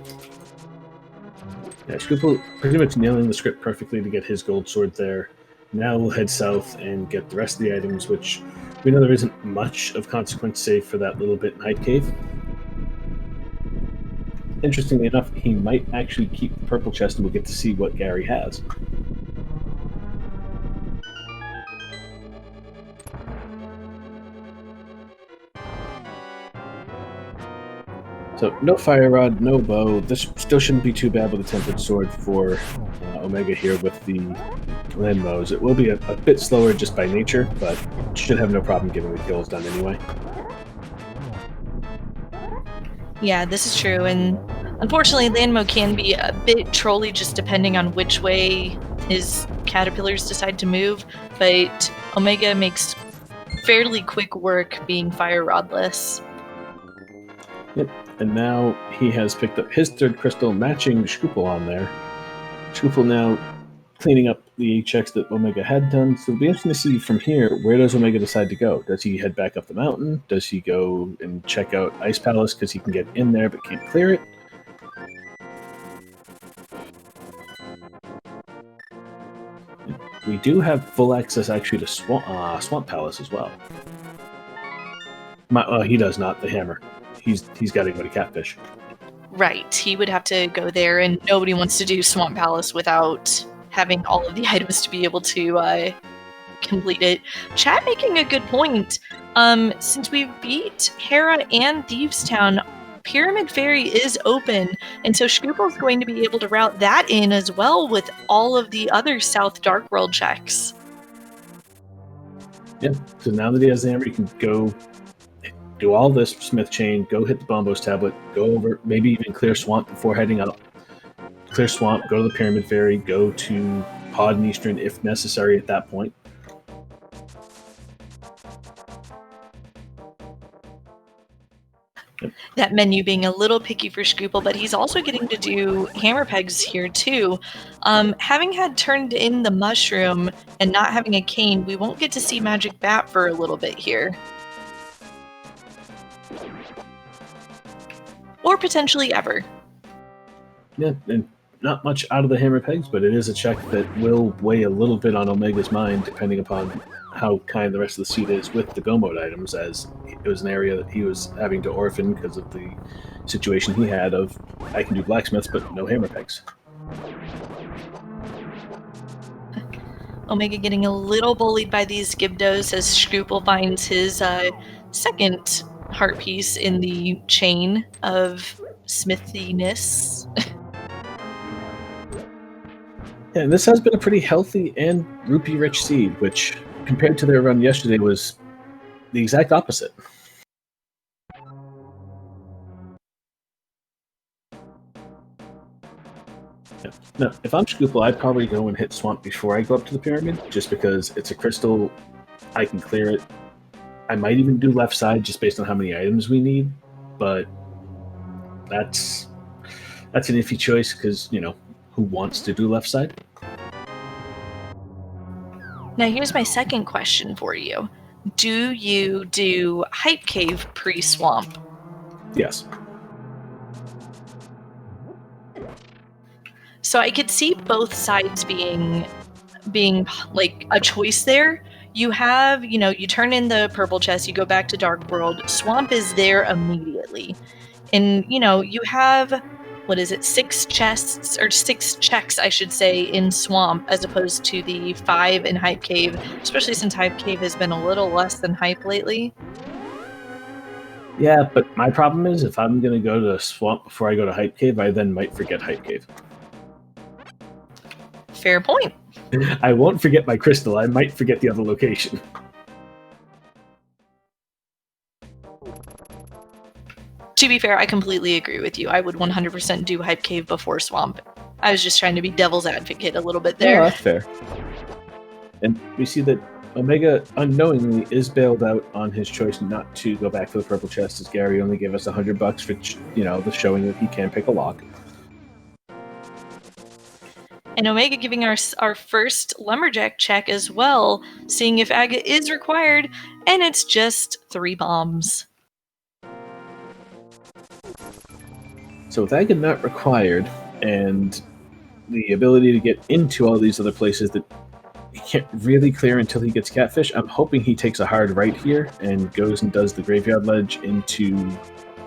Yeah, Shkoople pretty much nailing the script perfectly to get his gold sword there. Now we'll head south and get the rest of the items, which we know there isn't much of consequence save for that little bit in Hide Cave. Interestingly enough, he might actually keep the purple chest and we'll get to see what Gary has. So no fire rod, no bow. This still shouldn't be too bad with a tempered sword for Omega here with the land mows. It will be a bit slower just by nature, but should have no problem getting the kills done anyway. Yeah, this is true, and unfortunately Landmo can be a bit trolly just depending on which way his caterpillars decide to move, but Omega makes fairly quick work being fire rodless. Yep, and now he has picked up his third crystal, matching Shkoople on there. Shkoople now cleaning up the checks that Omega had done. So it'll be interesting to see from here, where does Omega decide to go? Does he head back up the mountain? Does he go and check out Ice Palace because he can get in there but can't clear it? We do have full access actually to Swamp Palace as well. He does not, the hammer. He's got to go to Catfish. Right, he would have to go there, and nobody wants to do Swamp Palace without having all of the items to be able to complete it. Chat making a good point. Since we beat Hera and Thieves Town, Pyramid Ferry is open, and so Shkoople's going to be able to route that in as well with all of the other South Dark World checks. Yeah, so now that he has the hammer, he can go do all this Smith Chain, go hit the Bombos tablet, go over, maybe even clear Swamp before heading up. Clear Swamp, go to the Pyramid Ferry, go to Pod and Eastern if necessary at that point. That menu being a little picky for Shkoople, but he's also getting to do hammer pegs here too. Having had turned in the mushroom and not having a cane, we won't get to see Magic Bat for a little bit here. Or potentially ever. Yeah, and not much out of the hammer pegs, but it is a check that will weigh a little bit on Omega's mind, depending upon how kind the rest of the seed is with the go mode items, as it was an area that he was having to orphan because of the situation he had of, I can do blacksmiths, but no hammer pegs. Omega getting a little bullied by these Gibdos as Shkoople finds his second heart piece in the chain of smithiness. Yeah, and this has been a pretty healthy and rupee-rich seed, which, compared to their run yesterday, was the exact opposite. Yeah. Now, if I'm Shkoople, I'd probably go and hit Swamp before I go up to the Pyramid, just because it's a crystal, I can clear it. I might even do left side just based on how many items we need, but that's an iffy choice because, you know, who wants to do left side? Now here's my second question for you. Do you do Hype Cave pre-Swamp? Yes. So I could see both sides being like a choice there. You have, you turn in the purple chest, you go back to Dark World, Swamp is there immediately. And, you have, 6 chests, or 6 checks, I should say, in Swamp, as opposed to the 5 in Hype Cave, especially since Hype Cave has been a little less than Hype lately. Yeah, but my problem is if I'm going to go to Swamp before I go to Hype Cave, I then might forget Hype Cave. Fair point. I won't forget my crystal, I might forget the other location. To be fair, I completely agree with you. I would 100% do Hype Cave before Swamp. I was just trying to be devil's advocate a little bit there. Oh, that's fair. And we see that Omega unknowingly is bailed out on his choice not to go back for the purple chest, as Gary only gave us $100 for, the showing that he can pick a lock. And Omega giving our first Lumberjack check as well, seeing if Agate is required, and it's just 3 bombs. So with Agate not required, and the ability to get into all these other places that he can't really clear until he gets Catfish, I'm hoping he takes a hard right here and goes and does the Graveyard Ledge into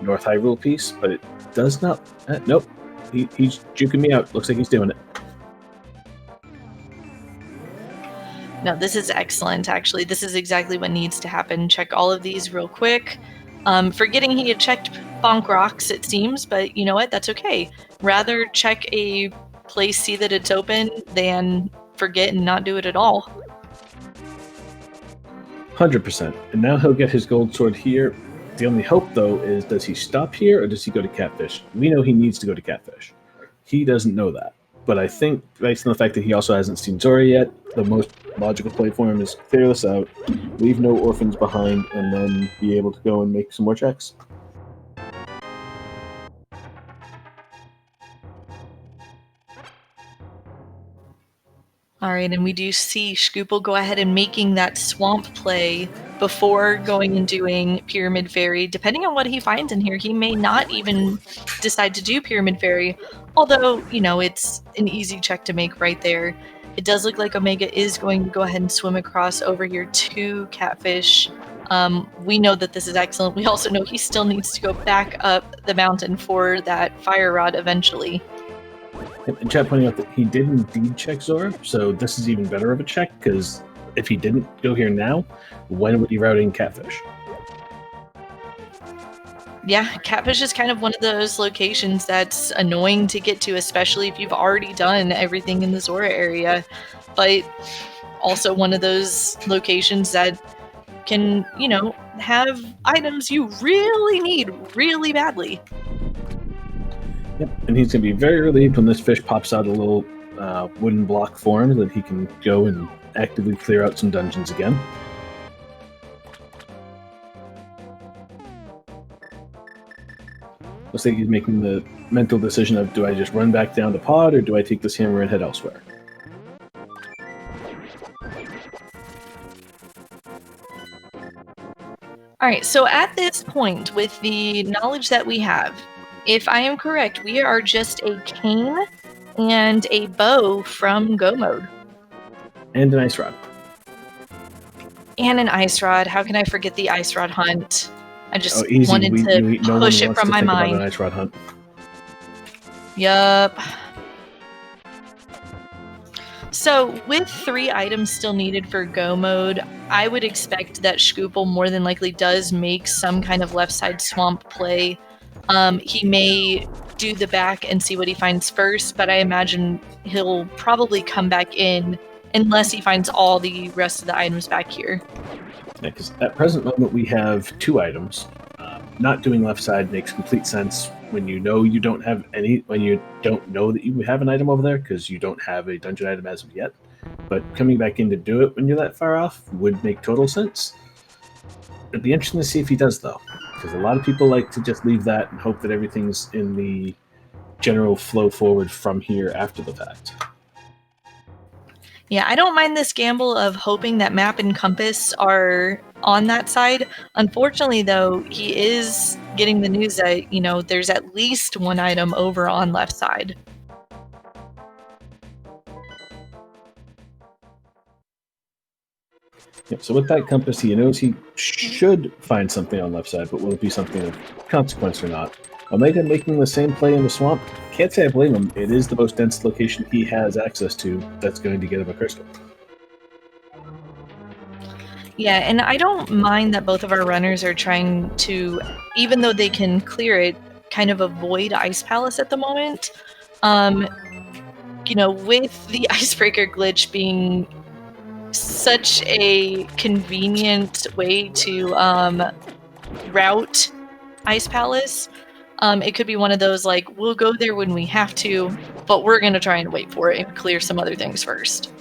North Hyrule piece, but it does not... nope. He's juking me out. Looks like he's doing it. No, this is excellent, actually. This is exactly what needs to happen. Check all of these real quick. Forgetting he had checked Bonk Rocks, it seems, but you know what? That's okay. Rather check a place, see that it's open, than forget and not do it at all. 100%. And now he'll get his gold sword here. The only hope, though, is does he stop here or does he go to Catfish? We know he needs to go to Catfish. He doesn't know that. but I think based on the fact that he also hasn't seen Zora yet, the most logical play for him is clear this out, leave no orphans behind, and then be able to go and make some more checks. All right, and we do see Shkoople go ahead and making that swamp play before going and doing Pyramid Fairy. Depending on what he finds in here, he may not even decide to do Pyramid Fairy, although, you know, it's an easy check to make right there. It does look like Omega is going to go ahead and swim across over here to Catfish. We know that this is excellent. We also know he still needs to go back up the mountain for that fire rod eventually. And chat pointing out that he did indeed check Zora, so this is even better of a check, because if he didn't go here now, when would he route in Catfish? Yeah, Catfish is kind of one of those locations that's annoying to get to, especially if you've already done everything in the Zora area, but also one of those locations that can, you know, have items you really need really badly. Yep, and he's going to be very relieved when this fish pops out a little wooden block for him, that he can go and actively clear out some dungeons again. Looks like he's making the mental decision of, do I just run back down to pod, or do I take this hammer and head elsewhere? All right, so at this point, with the knowledge that we have, if I am correct, we are just a cane and a bow from Go Mode. And an ice rod. And an ice rod. How can I forget the ice rod hunt? I just easy. wanted to no push one it from wants to my think mind. About an ice rod hunt. Yup. So, with 3 items still needed for Go Mode, I would expect that Shkoople more than likely does make some kind of left side swamp play. He may do the back and see what he finds first, but I imagine he'll probably come back in unless he finds all the rest of the items back here. Yeah, because at present moment we have 2 items. Not doing left side makes complete sense when you know you don't have any, when you don't know that you have an item over there, because you don't have a dungeon item as of yet. But coming back in to do it when you're that far off would make total sense. It'd be interesting to see if he does, though, because a lot of people like to just leave that and hope that everything's in the general flow forward from here after the fact. Yeah, I don't mind this gamble of hoping that map and compass are on that side. Unfortunately, though, he is getting the news that, you know, there's at least 1 item over on left side. Yep, so with that compass, he knows he should find something on left side, but will it be something of consequence or not? Omega making the same play in the swamp, can't say I blame him. It is the most dense location he has access to that's going to get him a crystal. Yeah, and I don't mind that both of our runners are trying to, even though they can clear it, kind of avoid Ice Palace at the moment. You know, with the Icebreaker glitch being such a convenient way to route Ice Palace, it could be one of those, like, we'll go there when we have to, but we're going to try and wait for it and clear some other things first.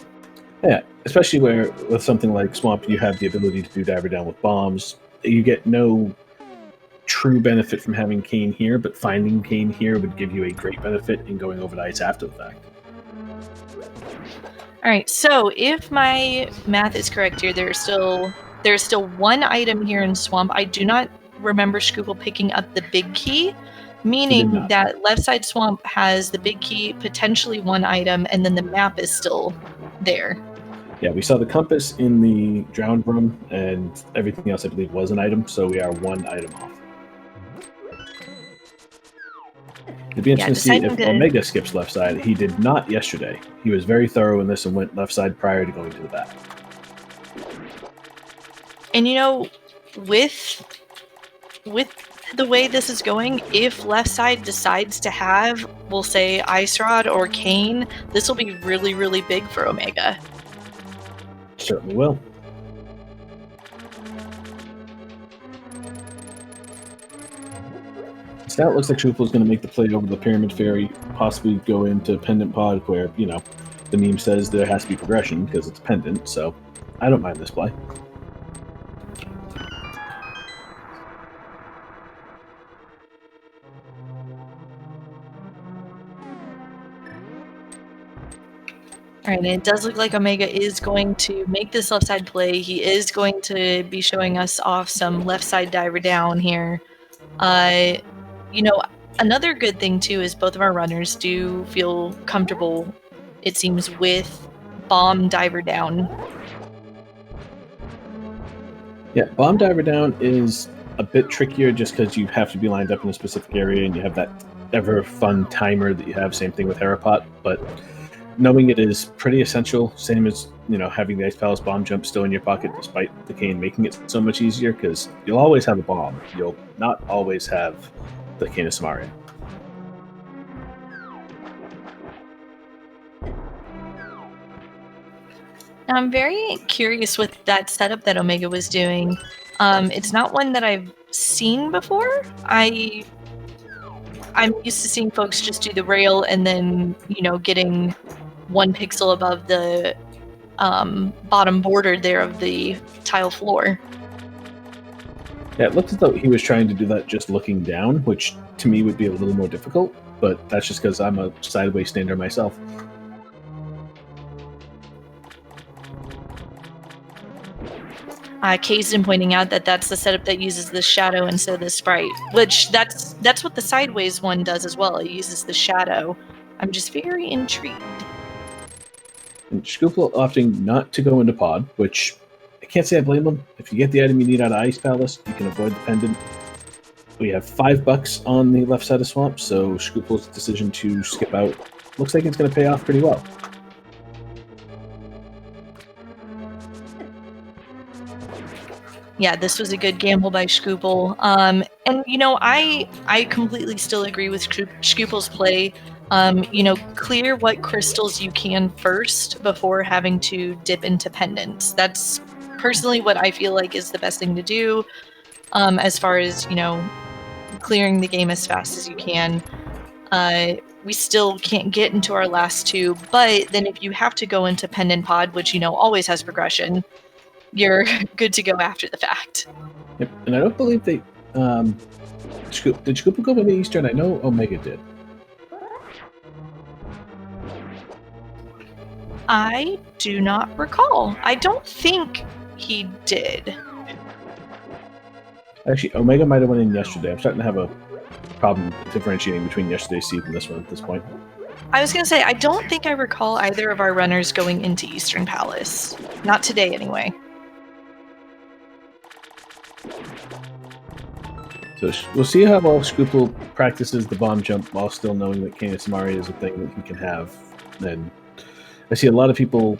Yeah, especially where with something like Swamp, you have the ability to do diver down with bombs. You get no true benefit from having Kane here, but finding Kane here would give you a great benefit in going over to ice after the fact. All right, so if my math is correct here, there's still 1 item here in Swamp. I do not remember Shkoople picking up the big key, meaning that left side Swamp has the big key, potentially 1 item, and then the map is still there. Yeah, we saw the compass in the drowned room, and everything else I believe was an item, so we are 1 item off. It'd be interesting to see if Omega skips left side. He did not yesterday. He was very thorough in this and went left side prior to going to the back. And you know, with the way this is going, if left side decides to have, we'll say, Ice Rod or Kane, this will be really, really big for Omega. Certainly will. So now it looks like Shkoople is going to make the play over the Pyramid Fairy possibly go into pendant pod where, you know, the meme says there has to be progression because it's pendant, so I don't mind this play. All right, and it does look like Omega is going to make this left side play. He is going to be showing us off some left side diver down here. You know, another good thing too is both of our runners do feel comfortable, it seems, with bomb diver down. Yeah, bomb diver down is a bit trickier just because you have to be lined up in a specific area and you have that ever fun timer that you have. Same thing with Herapot, but knowing it is pretty essential, same as, you know, having the Ice Palace bomb jump still in your pocket despite the cane making it so much easier, because you'll always have a bomb. You'll not always have the Cane of Samaria. Now, I'm very curious with that setup that Omega was doing. It's not one that I've seen before. I'm used to seeing folks just do the rail and then, you know, getting 1 pixel above the bottom border there of the tile floor. Yeah, it looked as though he was trying to do that just looking down, which to me would be a little more difficult, but that's just because I'm a sideways stander myself. Kazin pointing out that that's the setup that uses the shadow instead of the sprite, which that's what the sideways one does as well. It uses the shadow. I'm just very intrigued. And Shkoople opting not to go into pod, which I can't say I blame him. If you get the item you need out of Ice Palace, you can avoid the pendant. We have $5 on the left side of Swamp, so Shkoople's decision to skip out looks like it's going to pay off pretty well. Yeah, this was a good gamble by Shkoople. And, you know, I completely still agree with Shkoople's play. You know, clear what crystals you can first before having to dip into pendants. That's personally what I feel like is the best thing to do, as far as, you know, clearing the game as fast as you can. We still can't get into our last 2, but then if you have to go into pendant pod, which, you know, always has progression, you're good to go after the fact. Yep, and I don't believe they... did Shkoople go into Eastern? I know Omega did. I do not recall. I don't think he did. Actually, Omega might have went in yesterday. I'm starting to have a problem differentiating between yesterday's seed and this one at this point. I was going to say, I don't think I recall either of our runners going into Eastern Palace. Not today, anyway. So we'll see how well Shkoople practices the bomb jump while still knowing that Cane of Samaria is a thing that he can have. And I see a lot of people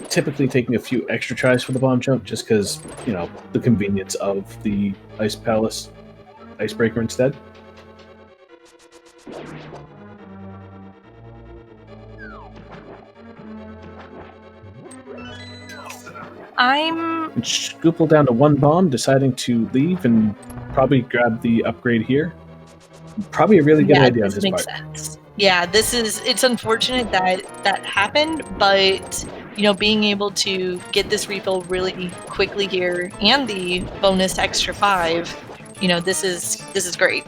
typically taking a few extra tries for the bomb jump just because, you know, the convenience of the Ice Palace Icebreaker instead. And Shkoople down to 1 bomb, deciding to leave and probably grab the upgrade here. Probably a really good idea on his part. Sense. Yeah, it's unfortunate that that happened, but, you know, being able to get this refill really quickly here and the bonus extra 5, you know, this is great.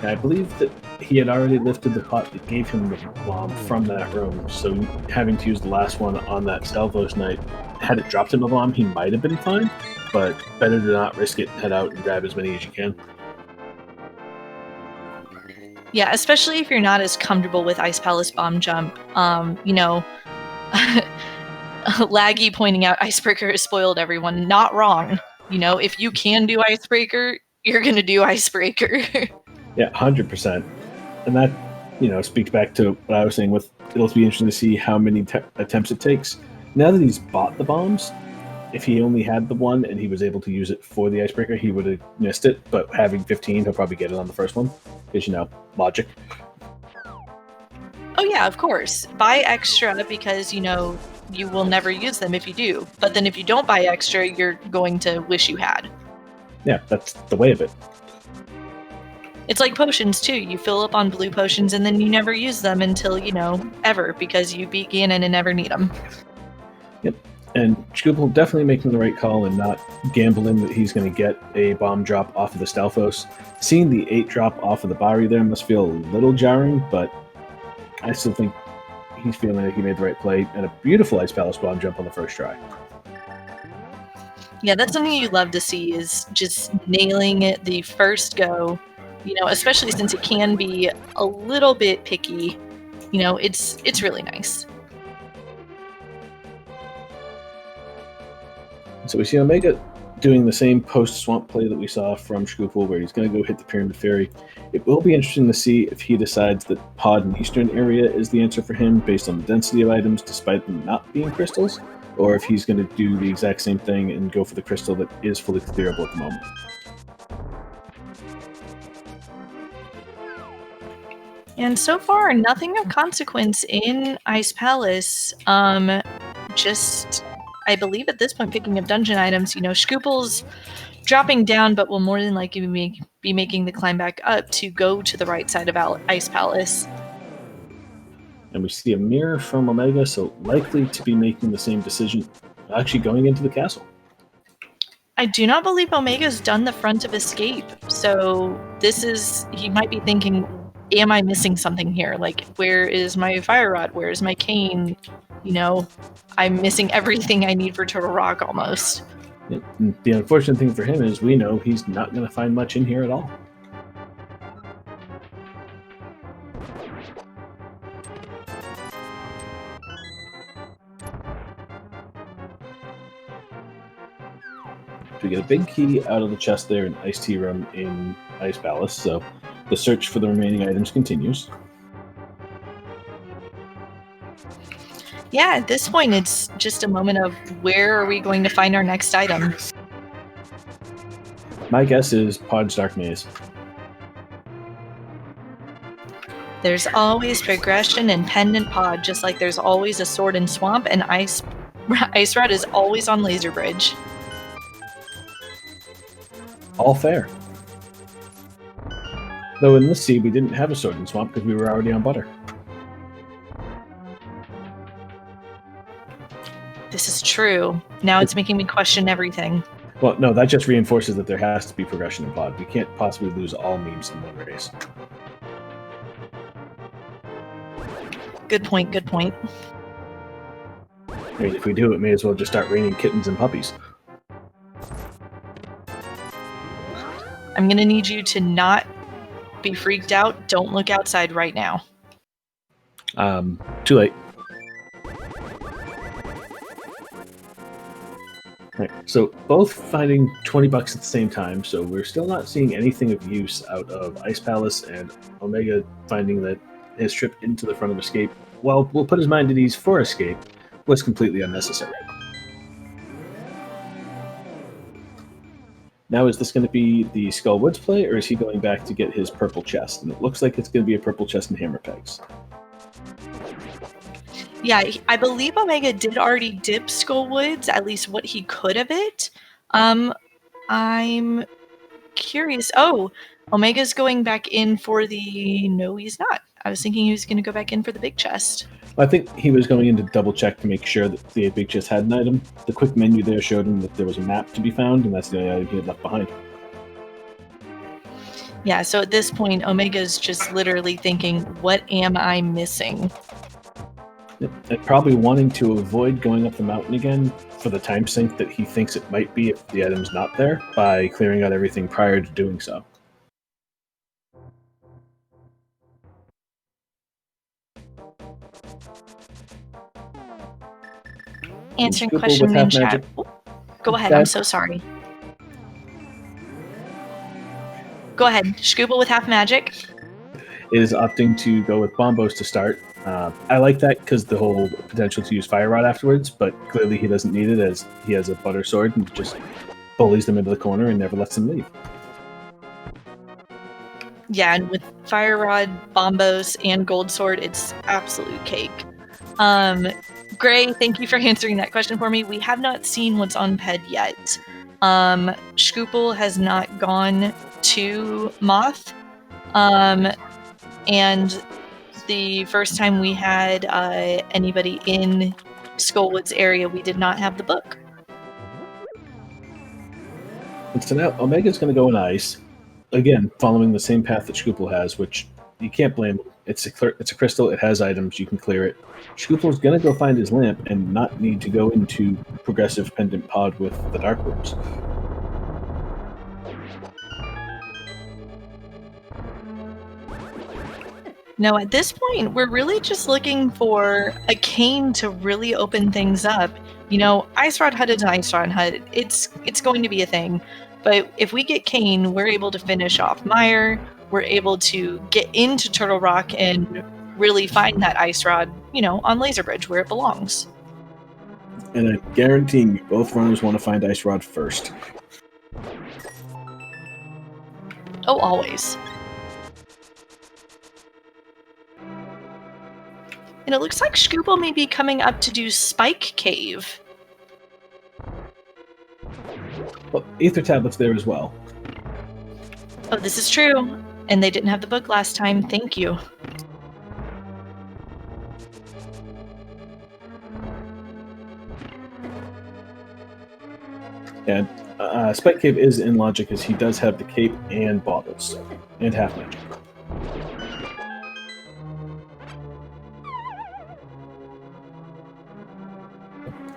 I believe that he had already lifted the pot that gave him the bomb from that room, so having to use the last one on that Salvos night, had it dropped him a bomb, he might have been fine, but better to not risk it and head out and grab as many as you can. Yeah, especially if you're not as comfortable with Ice Palace bomb jump. You know, Laggy pointing out Icebreaker has spoiled everyone. Not wrong. You know, if you can do Icebreaker, you're going to do Icebreaker. Yeah, 100%. And that, you know, speaks back to what I was saying with, it'll be interesting to see how many attempts it takes. Now that he's bought the bombs, if he only had the one and he was able to use it for the Icebreaker, he would have missed it. But having 15, he'll probably get it on the first one. Because, you know, logic. Oh, yeah, of course. Buy extra because, you know, you will never use them if you do. But then if you don't buy extra, you're going to wish you had. Yeah, that's the way of it. It's like potions too. You fill up on blue potions and then you never use them until, ever, because you beat Ganon and never need them. Yep. And Shkoople definitely making the right call and not gambling that he's going to get a bomb drop off of the Stalfos. Seeing the 8 drop off of the Bari there must feel a little jarring, but I still think he's feeling like he made the right play, and a beautiful Ice Palace bomb jump on the first try. Yeah, that's something you love to see, is just nailing it the first go, especially since it can be a little bit picky. It's really nice. So we see Omega doing the same post-swamp play that we saw from Shkoople, where he's going to go hit the Pyramid Fairy. It will be interesting to see if he decides that Pod and Eastern area is the answer for him based on the density of items, despite them not being crystals, or if he's going to do the exact same thing and go for the crystal that is fully clearable at the moment. And so far, nothing of consequence in Ice Palace. Just, I believe at this point, picking up dungeon items. Shkoople's dropping down, but will more than likely be making the climb back up to go to the right side of Ice Palace. And we see a mirror from Omega, so likely to be making the same decision, actually going into the castle. I do not believe Omega's done the front of escape, so he might be thinking, am I missing something here? Like, where is my fire rod? Where is my cane? I'm missing everything I need for Turtle Rock almost. The unfortunate thing for him is we know he's not going to find much in here at all. We get a big key out of the chest there in Ice Tea Room in Ice Palace, so the search for the remaining items continues. Yeah, at this point, it's just a moment of where are we going to find our next item? My guess is Pod's Dark Maze. There's always progression in Pendant Pod, just like there's always a sword in Swamp, and Ice Rod is always on Laser Bridge. All fair. Though in this sea, we didn't have a sword in Swamp because we were already on Butter. This is true. Now it's making me question everything. Well, no, that just reinforces that there has to be progression in Pod. We can't possibly lose all memes in one race. Good point, good point. I mean, if we do, it may as well just start raining kittens and puppies. I'm going to need you to not be freaked out. Don't look outside right now. Too late. Right, so both finding 20 bucks at the same time, so we're still not seeing anything of use out of Ice Palace, and Omega finding that his trip into the front of Escape, well, we'll put his mind at ease for Escape, was completely unnecessary. Now, is this going to be the Skull Woods play, or is he going back to get his purple chest? And it looks like it's going to be a purple chest and hammer pegs. Yeah, I believe Omega did already dip Skull Woods, at least what he could of it. I'm curious. Oh, Omega's going back in for the... No, he's not. I was thinking he was going to go back in for the big chest. I think he was going in to double check to make sure that the big chest had an item. The quick menu there showed him that there was a map to be found, and that's the only item he had left behind. Yeah, so at this point, Omega's just literally thinking, what am I missing? And probably wanting to avoid going up the mountain again for the time sink that he thinks it might be if the item's not there, by clearing out everything prior to doing so. Answering question in chat. Go ahead, I'm so sorry. Go ahead, Shkoople with half magic. Is opting to go with Bombos to start. I like that because the whole potential to use Fire Rod afterwards, but clearly he doesn't need it as he has a Butter Sword and just bullies them into the corner and never lets them leave. Yeah, and with Fire Rod, Bombos, and Gold Sword, it's absolute cake. Gray, thank you for answering that question for me. We have not seen what's on PED yet. Shkoople has not gone to Moth. And the first time we had anybody in Skullwoods area, we did not have the book. And so now Omega's going to go in ice, again, following the same path that Shkoople has, which you can't blame him. It's a crystal, it has items, you can clear it. Shkoople's going to go find his lamp and not need to go into progressive pendant pod with the Dark Roots. No, at this point, we're really just looking for a cane to really open things up. You know, Ice Rod Hut is an Ice Rod Hut. It's going to be a thing. But if we get cane, we're able to finish off Mire. We're able to get into Turtle Rock and really find that Ice Rod, you know, on Laser Bridge where it belongs. And I'm guaranteeing you both runners want to find Ice Rod first. Oh, always. And it looks like Shkoople may be coming up to do Spike Cave. Well, Ether Tablet's there as well. Oh, this is true. And they didn't have the book last time. Thank you. And Spike Cave is in logic as he does have the cape and bottles and half magic.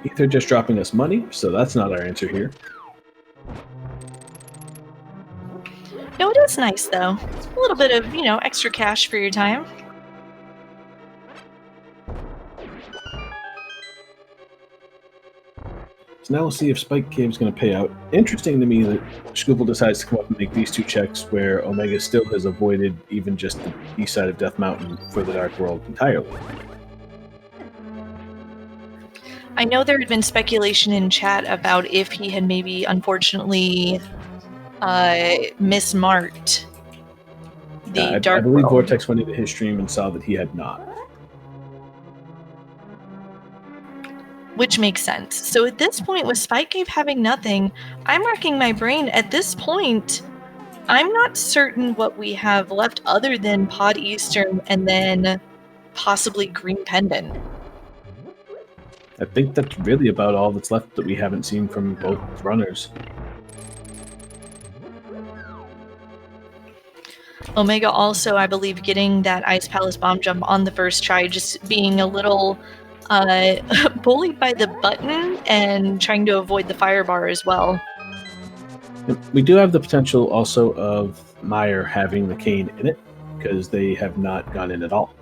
Ether just dropping us money, so that's not our answer here. No, it is nice though. A little bit of, you know, extra cash for your time. So now we'll see if Spike Cave's going to pay out. Interesting to me that Shkoople decides to come up and make these two checks where Omega still has avoided even just the east side of Death Mountain for the Dark World entirely. I know there had been speculation in chat about if he had maybe unfortunately mismarked the Dark I believe World. Vortex went into his stream and saw that he had not. Which makes sense. So at this point, with Spike Cave having nothing, I'm racking my brain. At this point, I'm not certain what we have left other than Pod Eastern and then possibly Green Pendant. I think that's really about all that's left that we haven't seen from both runners. Omega also, I believe, getting that Ice Palace bomb jump on the first try, just being a little bullied by the button and trying to avoid the fire bar as well. We do have the potential also of Mire having the cane in it, because they have not gone in at all.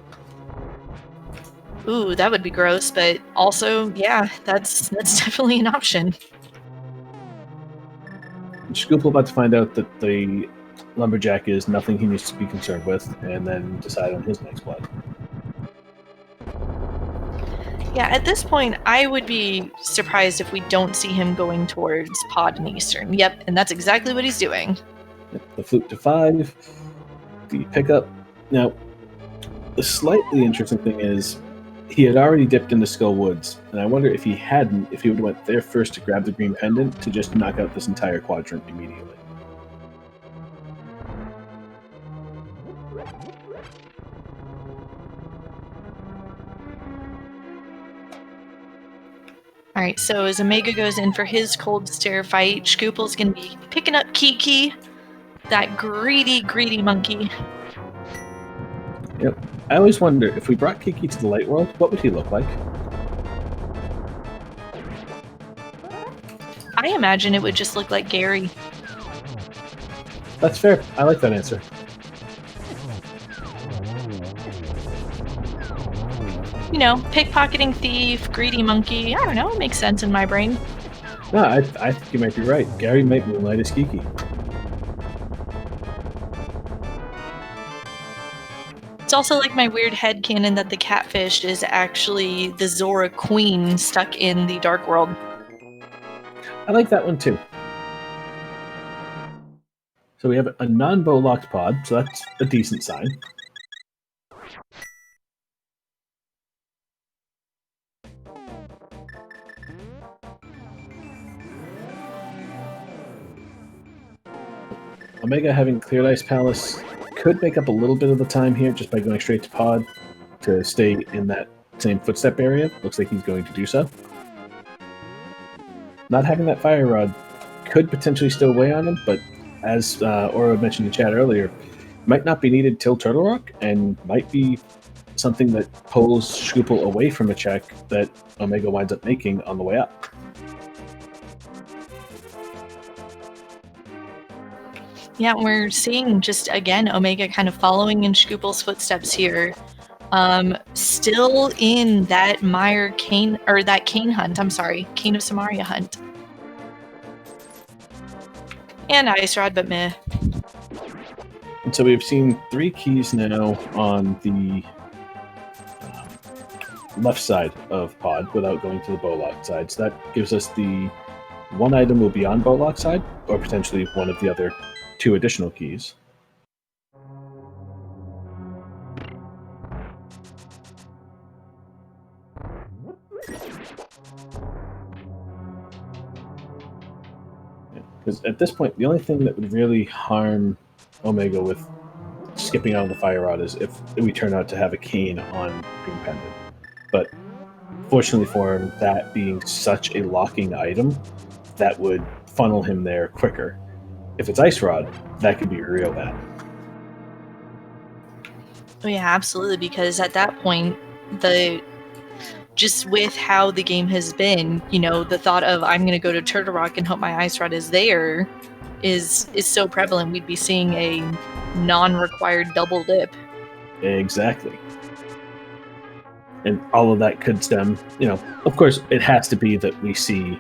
Ooh, that would be gross, but also, yeah, that's definitely an option. Shkoople about to find out that the Lumberjack is nothing he needs to be concerned with, and then decide on his next play. Yeah, at this point, I would be surprised if we don't see him going towards Pod and Eastern. Yep, and that's exactly what he's doing. The flute to 5, the pickup. Now, the slightly interesting thing is he had already dipped into Skull Woods, and I wonder if he hadn't, if he would have went there first to grab the green pendant to just knock out this entire quadrant immediately. Alright, so as Omega goes in for his cold stare fight, Shkoople's gonna be picking up Kiki, that greedy, greedy monkey. Yep. I always wonder, if we brought Kiki to the light world, what would he look like? I imagine it would just look like Gary. That's fair. I like that answer. You know, pickpocketing thief, greedy monkey. I don't know, it makes sense in my brain. No, I think you might be right. Gary might moonlight as Kiki. It's also like my weird headcanon that the catfish is actually the Zora Queen stuck in the Dark World. I like that one too. So we have a non-bow locked pod, so that's a decent sign. Omega having cleared Ice Palace could make up a little bit of the time here just by going straight to Pod to stay in that same footstep area. Looks like he's going to do so. Not having that Fire Rod could potentially still weigh on him, but as Aura mentioned in chat earlier, might not be needed till Turtle Rock, and might be something that pulls Shkoople away from a check that Omega winds up making on the way up. Yeah, we're seeing just, again, Omega kind of following in Shkoople's footsteps here. Still in that Mire Cane, or that Cane hunt, I'm sorry, Cane of Samaria hunt. And Ice Rod, but meh. And so we've seen 3 keys now on the left side of Pod without going to the Bowlock side. So that gives us the 1 item will be on Bowlock side, or potentially one of the other 2 additional keys. Because at this point, the only thing that would really harm Omega with skipping out of the Fire Rod is if we turn out to have a cane on Green Pendant. But fortunately for him, that being such a locking item, that would funnel him there quicker. If it's Ice Rod, that could be real bad. Oh yeah, absolutely, because at that point, just with how the game has been, you know, the thought of I'm going to go to Turtle Rock and hope my Ice Rod is there is so prevalent. We'd be seeing a non-required double dip. Exactly. And all of that could stem, you know, of course, it has to be that we see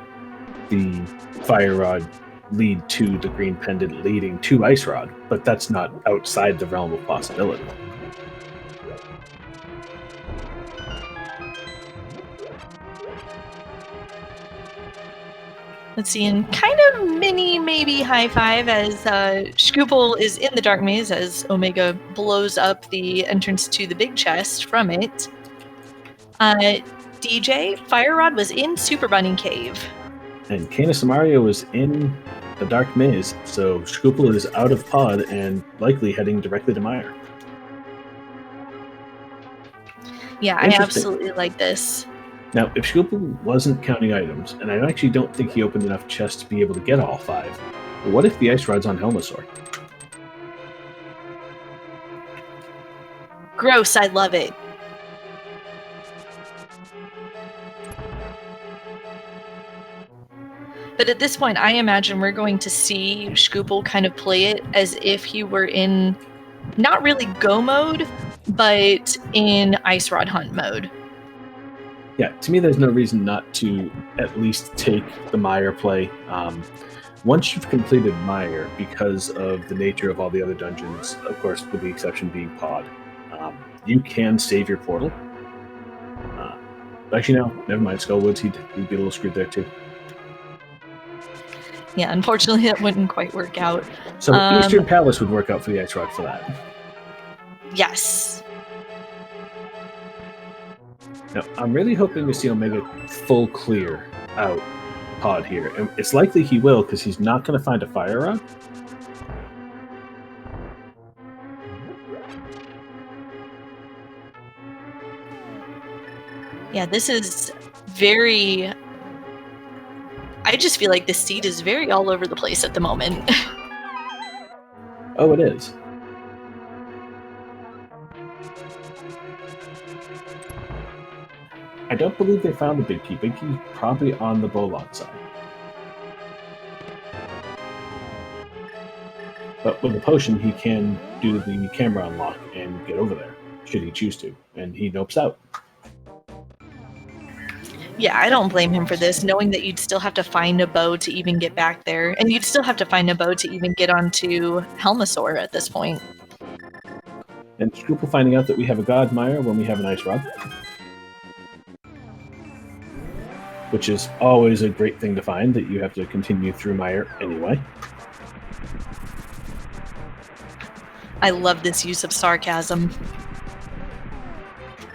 the Fire Rod lead to the Green Pendant leading to Ice Rod, but that's not outside the realm of possibility. Let's see, and kind of mini maybe high five as Shkoople is in the Dark Maze as Omega blows up the entrance to the big chest from it. DJ, Fire Rod was in Super Bunny Cave. And Cane of Samaria was in the Dark Maze, so Shkoople is out of Pod and likely heading directly to Mire. Yeah, I absolutely like this. Now, if Shkoople wasn't counting items, and I actually don't think he opened enough chests to be able to get all 5, what if the Ice Rod's on Helmasaur? Gross, I love it. But at this point, I imagine we're going to see Shkoople kind of play it as if he were in, not really go mode, but in Ice Rod hunt mode. Yeah, to me, there's no reason not to at least take the Mire play. Once you've completed Mire, because of the nature of all the other dungeons, of course, with the exception being Pod, you can save your portal. Actually, no, never mind. Skullwoods, he'd be a little screwed there, too. Yeah, unfortunately, that wouldn't quite work out. So Eastern Palace would work out for the Ice Rod for that. Yes. Now, I'm really hoping to see Omega full clear out Pod here. And it's likely he will, because he's not going to find a Fire Rod. Yeah, this is very... I just feel like the seed is very all over the place at the moment. Oh, it is. I don't believe they found the Big Key. Big Key's probably on the Bowlock side. But with the potion, he can do the camera unlock and get over there, should he choose to. And he nopes out. Yeah, I don't blame him for this, knowing that you'd still have to find a bow to even get back there. And you'd still have to find a bow to even get onto Helmasaur at this point. And Shkoople finding out that we have a God Mire when we have an Ice Rod. Which is always a great thing to find, that you have to continue through Mire anyway. I love this use of sarcasm.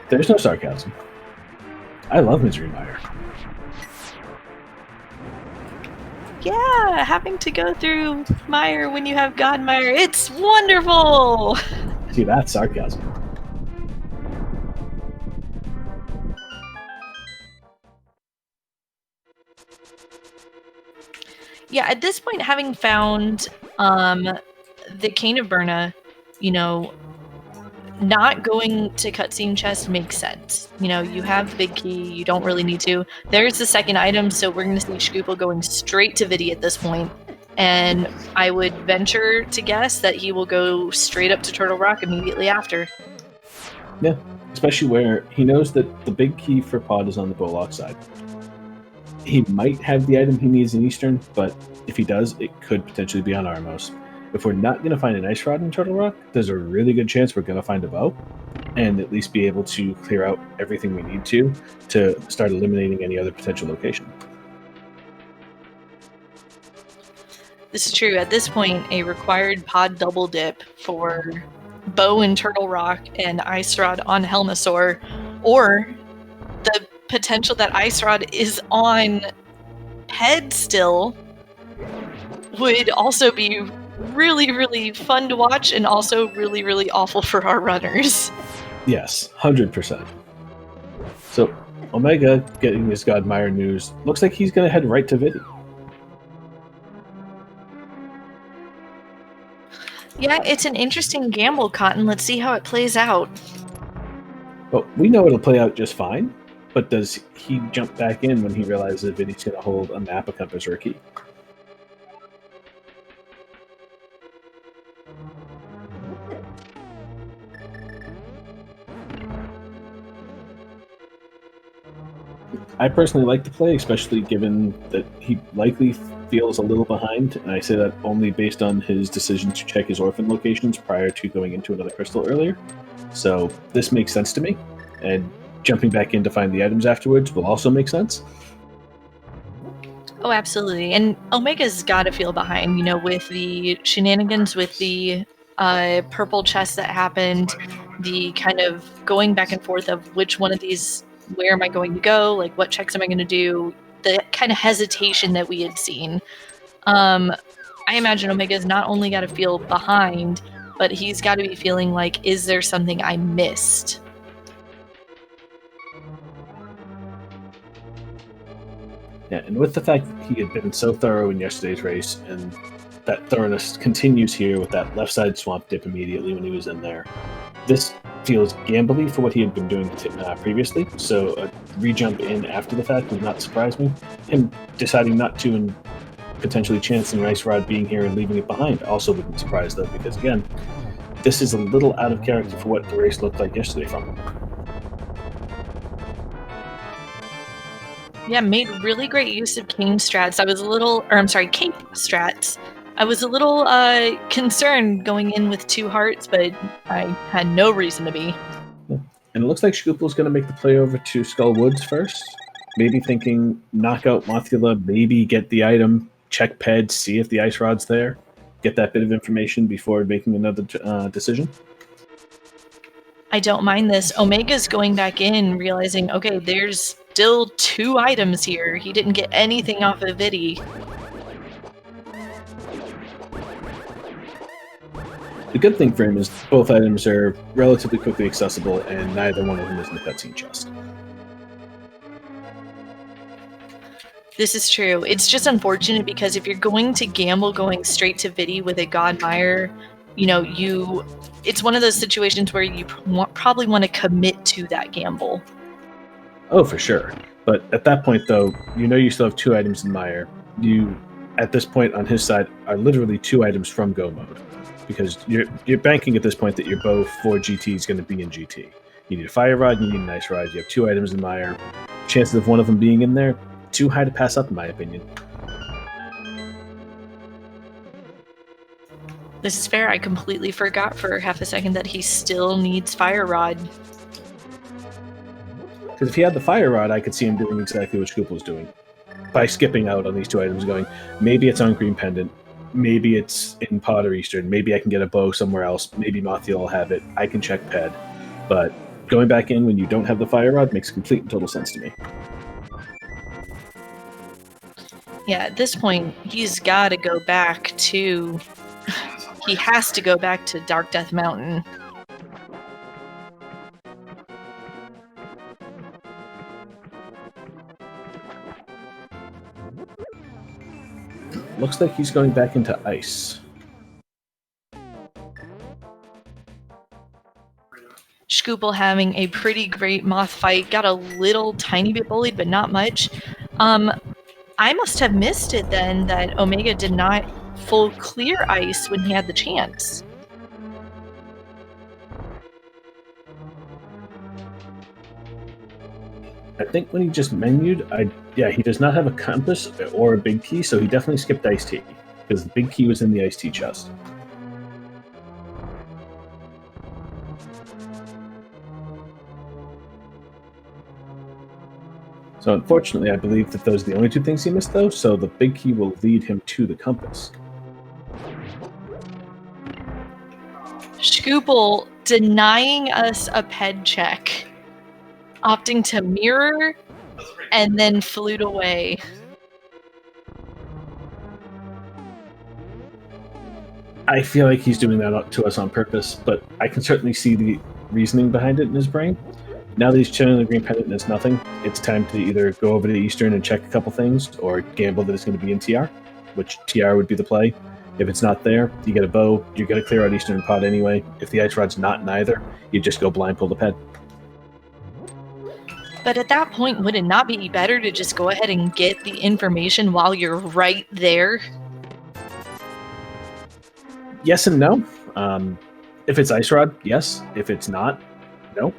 There's no sarcasm. I love Misery Mire. Yeah, having to go through Mire when you have God Mire, it's wonderful! See, that's sarcasm. Yeah, at this point, having found the Cane of Burna, not going to cutscene chest makes sense. You have the big key, you don't really need to. There's the second item, so we're going to see Shkoople going straight to Vidi at this point. And I would venture to guess that he will go straight up to Turtle Rock immediately after. Yeah, especially where he knows that the big key for Pod is on the Bollock side. He might have the item he needs in Eastern, but if he does, it could potentially be on Armos. If we're not going to find an Ice Rod in Turtle Rock, there's a really good chance we're going to find a bow, and at least be able to clear out everything we need to start eliminating any other potential location. This is true. At this point, a required Pod double dip for bow in Turtle Rock and Ice Rod on Helmasaur, or the potential that Ice Rod is on Head still, would also be really, really fun to watch and also really, really awful for our runners. Yes, 100%. So, Omega, getting his God Mire news, looks like he's going to head right to Vidi. Yeah, it's an interesting gamble, Cotton. Let's see how it plays out. Well, we know it'll play out just fine, but does he jump back in when he realizes Vidi's going to hold a map, a compass, or a key? I personally like the play, especially given that he likely feels a little behind, and I say that only based on his decision to check his orphan locations prior to going into another crystal earlier. So this makes sense to me, and jumping back in to find the items afterwards will also make sense. Oh, absolutely. And Omega's got to feel behind, with the shenanigans with the purple chest that happened, the kind of going back and forth of which one of these, where am I going to go? Like, what checks am I going to do? The kind of hesitation that we had seen. I imagine Omega's not only got to feel behind, but he's got to be feeling like, is there something I missed? Yeah, and with the fact that he had been so thorough in yesterday's race, and that thoroughness continues here with that left side swamp dip immediately when he was in there, this feels gambly for what he had been doing previously, so a re-jump in after the fact would not surprise me. Him deciding not to and potentially chancing Ice Rod being here and leaving it behind also wouldn't surprise, though, because again, this is a little out of character for what the race looked like yesterday from him. Yeah, made really great use of Cape strats. Cape strats. I was a little concerned going in with 2 hearts, but I had no reason to be. And it looks like Shkoople's going to make the play over to Skull Woods first. Maybe thinking knock out Mothula, maybe get the item, check Ped, see if the Ice Rod's there, get that bit of information before making another decision. I don't mind this. Omega's going back in, realizing, okay, there's still 2 items here. He didn't get anything off of Vidi. The good thing for him is both items are relatively quickly accessible, and neither one of them is in the cutscene chest. This is true. It's just unfortunate because if you're going to gamble going straight to Vidi with a God Mire, it's one of those situations where you probably want to commit to that gamble. Oh, for sure. But at that point, though, you still have 2 items in Mire. You, at this point on his side, are literally 2 items from Go mode. Because you're banking at this point that your bow for GT is going to be in GT. You need a Fire Rod, you need an Ice Rod, you have 2 items in Mire. Chances of one of them being in there, too high to pass up, in my opinion. This is fair. I completely forgot for half a second that he still needs Fire Rod. Because if he had the Fire Rod, I could see him doing exactly what Shkoople's doing. By skipping out on these 2 items, going, maybe it's on Green Pendant, maybe it's in Pod or Eastern, maybe I can get a bow somewhere else, maybe Mothula will have it, I can check Ped. But going back in when you don't have the Fire Rod makes complete and total sense to me. Yeah, at this point, he's got to go back to... He has to go back to Dark Death Mountain. Looks like he's going back into ice. Shkoople having a pretty great moth fight. Got a little tiny bit bullied, but not much. I must have missed it then that Omega did not full clear ice when he had the chance. I think when he just menued, yeah, he does not have a compass or a big key, so he definitely skipped iced tea because the big key was in the iced tea chest. So unfortunately, I believe that those are the only two things he missed, though, so the big key will lead him to the compass. Shkoople denying us a ped check, opting to mirror, and then flute away. I feel like he's doing that to us on purpose, but I can certainly see the reasoning behind it in his brain. Now that he's chilling the green pendant and it's nothing, it's time to either go over to Eastern and check a couple things, or gamble that it's going to be in TR, which TR would be the play. If it's not there, you get a bow, you're going to clear out Eastern Pod anyway. If the Ice Rod's not in either, you just go blind pull the ped. But at that point, would it not be better to just go ahead and get the information while you're right there? Yes and no. If it's Ice Rod, yes. If it's not, no.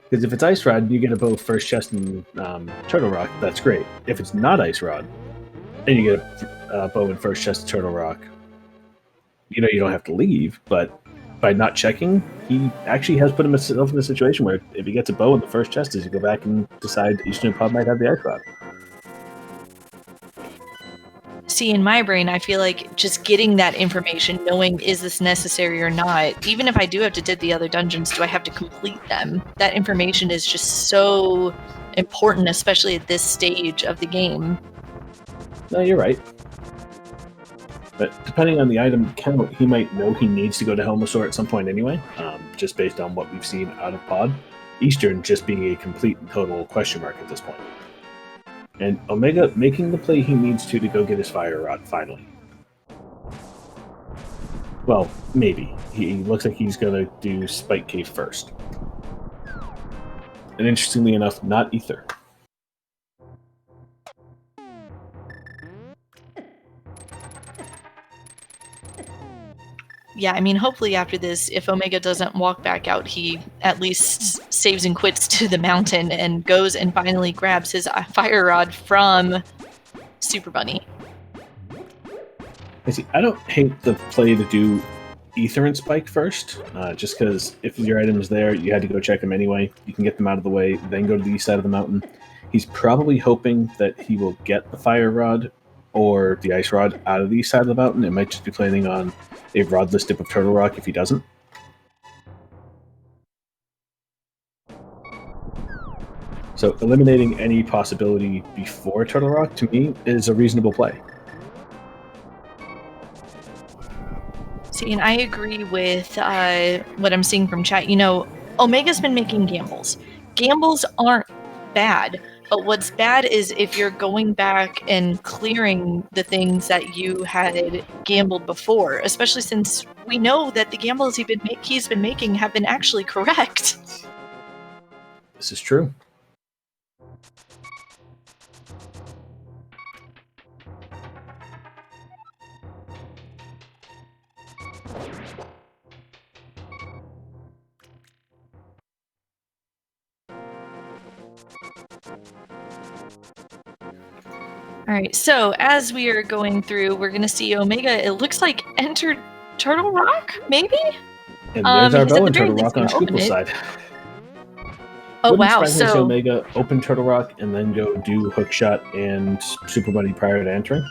Because if it's Ice Rod, you get a bow first chest and Turtle Rock, that's great. If it's not Ice Rod, and you get a bow and first chest Turtle Rock, you know you don't have to leave, but by not checking, he actually has put himself in a situation where if he gets a bow in the first chest, does he go back and decide Eastern Pod might have the Ice Rod? See, in my brain, I feel like just getting that information, knowing is this necessary or not, even if I do have to did the other dungeons, do I have to complete them? That information is just so important, especially at this stage of the game. No, you're right. But depending on the item count, he might know he needs to go to Helmasaur at some point anyway, just based on what we've seen out of Pod. Eastern just being a complete and total question mark at this point. And Omega making the play he needs to go get his Fire Rod, finally. Well, maybe. He looks like he's going to do Spike Cave first. And interestingly enough, not Ether. Yeah, I mean, hopefully after this, if Omega doesn't walk back out, he at least saves and quits to the mountain and goes and finally grabs his Fire Rod from Super Bunny. I don't hate the play to do Ether and Spike first, just because if your item's there, you had to go check them anyway. You can get them out of the way, then go to the east side of the mountain. He's probably hoping that he will get the Fire Rod or the Ice Rod out of the east side of the mountain. It might just be planning on a rodless dip of Turtle Rock if he doesn't. So eliminating any possibility before Turtle Rock, to me, is a reasonable play. See, and I agree with what I'm seeing from chat. You know, Omega's been making gambles. Gambles aren't bad, but what's bad is if you're going back and clearing the things that you had gambled before, especially since we know that the gambles he's been making have been actually correct. This is true. All right, so as we are going through, we're going to see Omega, it looks like, entered Turtle Rock, maybe? And there's our bow and Turtle Rock on Shkoople's side. Oh, Wouldn't wow. surprise me to see Omega open Turtle Rock and then go do Hookshot and Super Bunny prior to entering.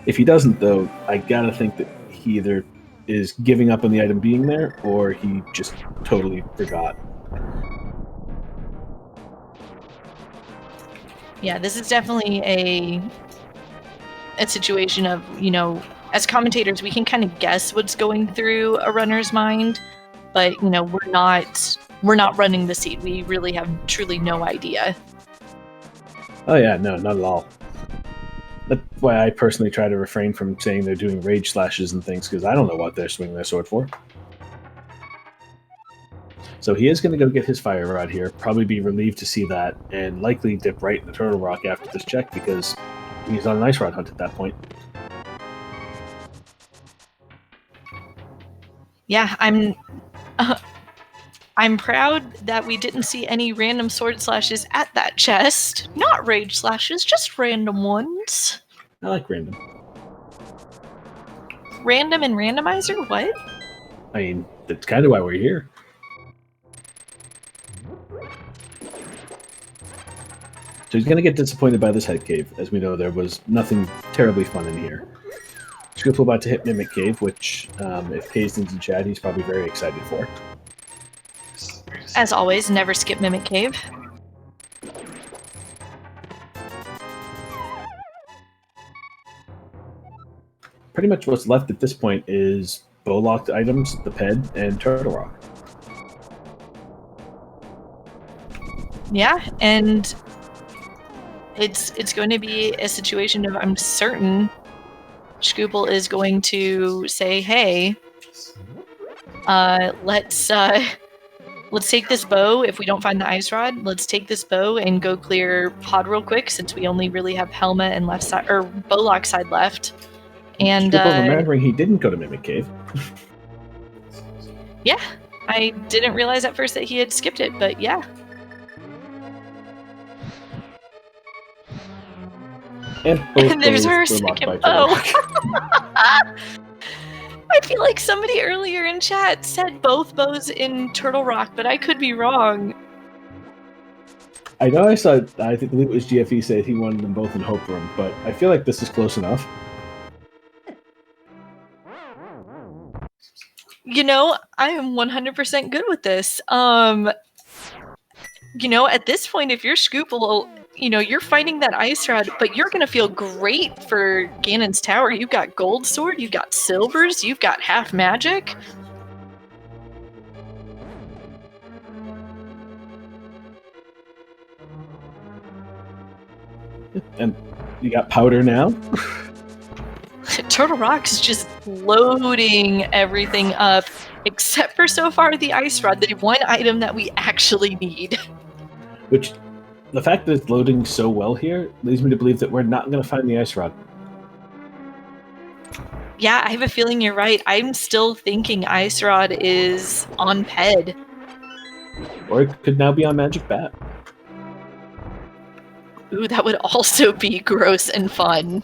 If he doesn't, though, I gotta think that he either is giving up on the item being there or he just totally forgot. Yeah, this is definitely a situation of, you know, as commentators, we can kind of guess what's going through a runner's mind, but you know, we're not running the seat. We really have truly no idea. Oh yeah, no, not at all. That's why I personally try to refrain from saying they're doing rage slashes and things, because I don't know what they're swinging their sword for. So he is going to go get his fire rod here, probably be relieved to see that, and likely dip right in the turtle rock after this check, because he's on an ice rod hunt at that point. Yeah, I'm proud that we didn't see any random sword slashes at that chest. Not rage slashes, just random ones. I like random. Random and randomizer? What? I mean, that's kind of why we're here. So he's going to get disappointed by this head cave, as we know there was nothing terribly fun in here. Shkoople about to hit Mimic Cave, which, if Kay's into chat, he's probably very excited for. As always, never skip Mimic Cave. Pretty much what's left at this point is bow-locked items, the ped, and Turtle Rock. Yeah, and it's going to be a situation of, I'm certain Shkoople is going to say, hey, let's take this bow. If we don't find the ice rod, let's take this bow and go clear pod real quick, since we only really have helmet and left side or bowlock side left. And Shkoople remembering he didn't go to Mimic Cave. Yeah, I didn't realize at first that he had skipped it, but yeah. And both there's bows our were locked by second bow. Turtle Rock. I feel like somebody earlier in chat said both bows in Turtle Rock, but I could be wrong. I know I believe it was GFE said he wanted them both in Hope Room, but I feel like this is close enough. You know, I am 100% good with this. You know, at this point, if you're Shkoople, you know, you're fighting that ice rod, but you're going to feel great for Ganon's Tower. You've got gold sword, you've got silvers, you've got half magic. And you got powder now. Turtle Rock's just loading everything up, except for so far the ice rod, the one item that we actually need. Which, the fact that it's loading so well here leads me to believe that we're not going to find the ice rod. Yeah, I have a feeling you're right. I'm still thinking ice rod is on ped. Or it could now be on Magic Bat. Ooh, that would also be gross and fun.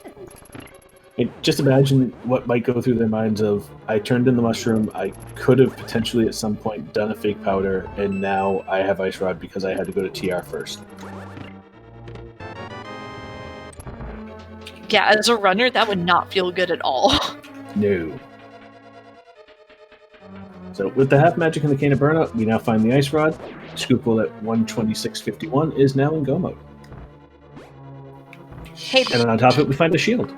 And just imagine what might go through their minds of, I turned in the mushroom, I could have potentially at some point done a fake powder, and now I have Ice Rod because I had to go to TR first. Yeah, as a runner, that would not feel good at all. No. So with the half magic and the Cane of Burnout, we now find the Ice Rod. Shkoople at 126.51 is now in go mode. Hey, and then on top of it, we find a shield.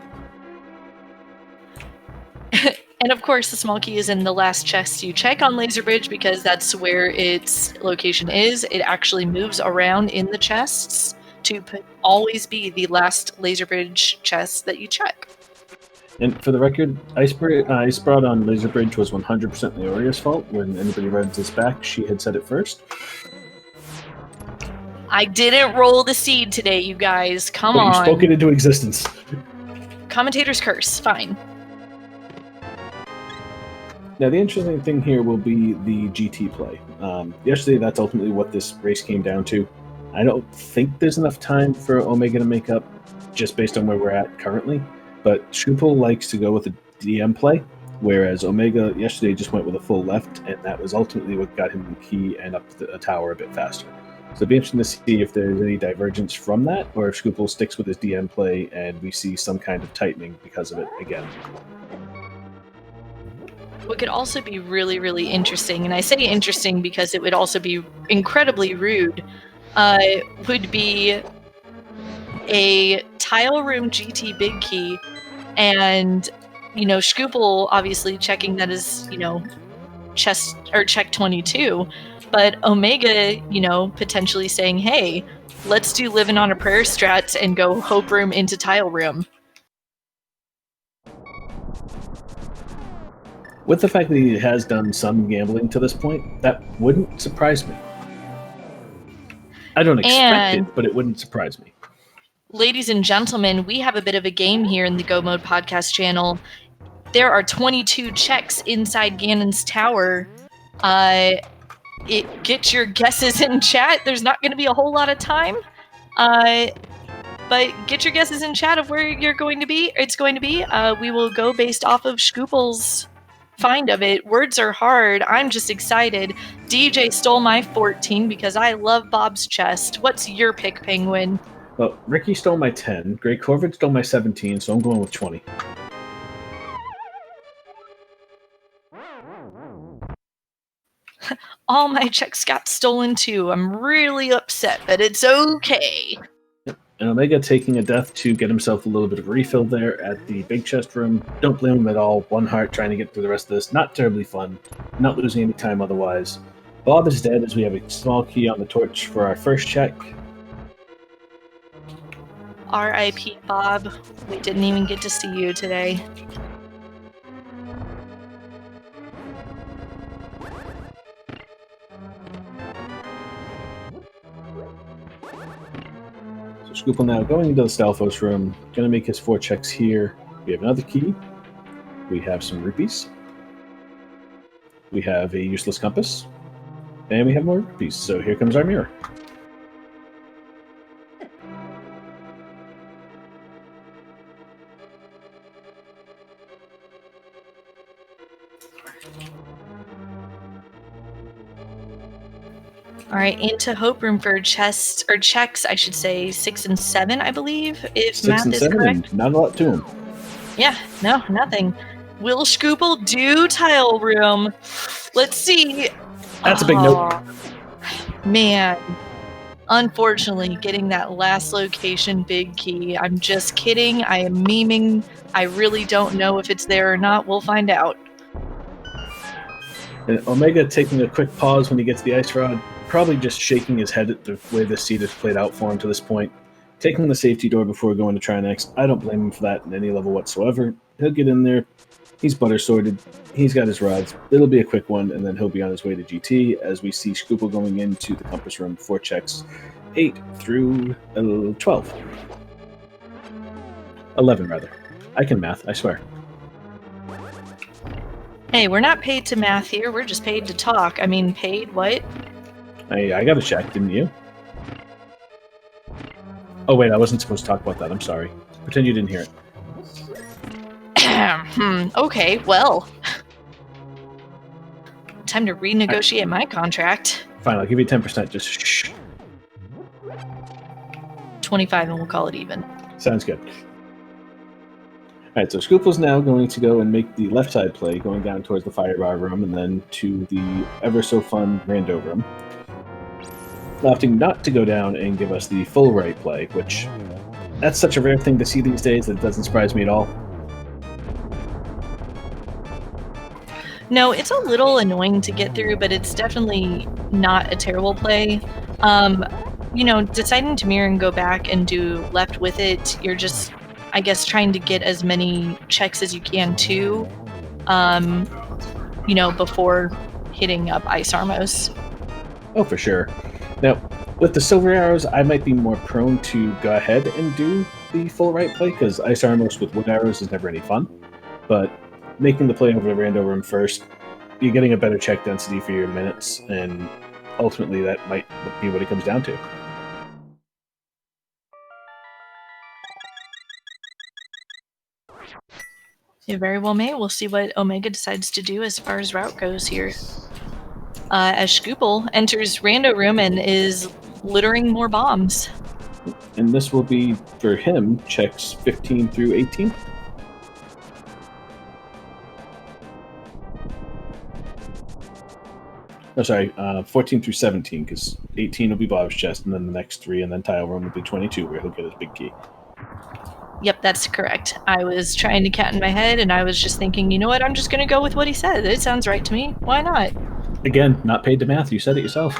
And of course, the small key is in the last chest you check on Laser Bridge, because that's where its location is. It actually moves around in the chests to always be the last Laser Bridge chest that you check. And for the record, Ice Sprout on Laser Bridge was 100% Laoria's fault. When anybody runs this back, she had said it first. I didn't roll the seed today, you guys. Come on. You spoke it into existence. Commentator's curse. Fine. Now, the interesting thing here will be the GT play. Yesterday, that's ultimately what this race came down to. I don't think there's enough time for Omega to make up, just based on where we're at currently. But Shkoople likes to go with a DM play, whereas Omega yesterday just went with a full left, and that was ultimately what got him the key and up the tower a bit faster. So it'll be interesting to see if there's any divergence from that, or if Shkoople sticks with his DM play and we see some kind of tightening because of it again. What could also be really, really interesting, and I say interesting because it would also be incredibly rude, would be a tile room GT big key, and Shkoople obviously checking that is chest or check 22, but Omega potentially saying, hey, let's do living on a prayer strats and go hope room into tile room. With the fact that he has done some gambling to this point, that wouldn't surprise me. I don't expect it, but it wouldn't surprise me. Ladies and gentlemen, we have a bit of a game here in the Go Mode podcast channel. There are 22 checks inside Ganon's tower. Get your guesses in chat. There's not going to be a whole lot of time. But get your guesses in chat of where you're going to be. It's going to be. We will go based off of Shkoople's find of it. Words are hard. I'm just excited. DJ stole my 14 because I love Bob's chest. What's your pick, Penguin? Well, Ricky stole my 10. Greg Corvid stole my 17, so I'm going with 20. All my checks got stolen too. I'm really upset, but it's okay. And Omega taking a death to get himself a little bit of refill there at the big chest room. Don't blame him at all. 1 heart trying to get through the rest of this. Not terribly fun. Not losing any time otherwise. Bob is dead as we have a small key on the torch for our first check. R.I.P. Bob. We didn't even get to see you today. Shkoople now going into the Stalfos room, going to make his 4 checks here. We have another key. We have some rupees. We have a useless compass. And we have more rupees, so here comes our mirror. All right, into hope room for checks, I should say 6 and 7, I believe, if 6 math and is 7, correct. and not a lot to them. Yeah, no, nothing. Will Shkoople do tile room? Let's see. That's a big nope. Man, unfortunately, getting that last location big key. I'm just kidding. I am memeing. I really don't know if it's there or not. We'll find out. And Omega taking a quick pause when he gets the ice rod, probably just shaking his head at the way the seed has played out for him to this point. Taking the safety door before going to try next. I don't blame him for that in any level whatsoever. He'll get in there. He's butter sorted. He's got his rods. It'll be a quick one, and then he'll be on his way to GT as we see Shkoople going into the compass room. 4 checks, 8 through 12. 11, rather. I can math, I swear. Hey, we're not paid to math here. We're just paid to talk. I mean, paid what? I got a check, didn't you? Oh, wait, I wasn't supposed to talk about that. I'm sorry. Pretend you didn't hear it. Okay, well. Time to renegotiate my contract. Fine, I'll give you 10%. Just shh. 25 and we'll call it even. Sounds good. Alright, so Shkoople's now going to go and make the left side play, going down towards the fire bar room and then to the ever so fun Rando room. Opting not to go down and give us the full right play, which that's such a rare thing to see these days that it doesn't surprise me at all. No, it's a little annoying to get through, but it's definitely not a terrible play. Deciding to mirror and go back and do left with it, you're just, I guess, trying to get as many checks as you can too, before hitting up Ice Armos. Oh, for sure. Now, with the silver arrows, I might be more prone to go ahead and do the full right play, because Ice Armos with wood arrows is never any fun. But making the play over the Rando room first, you're getting a better check density for your minutes, and ultimately that might be what it comes down to. It very well may. We'll see what Omega decides to do as far as route goes here. As Shkoople enters Rando room and is littering more bombs. And this will be, for him, checks 15 through 18. Oh, sorry, 14 through 17, because 18 will be Bob's chest, and then the next 3, and then Tile Room will be 22, where he'll get his big key. Yep, that's correct. I was trying to cat in my head, and I was just thinking, you know what, I'm just going to go with what he said. It sounds right to me. Why not? Again, not paid to math. You said it yourself.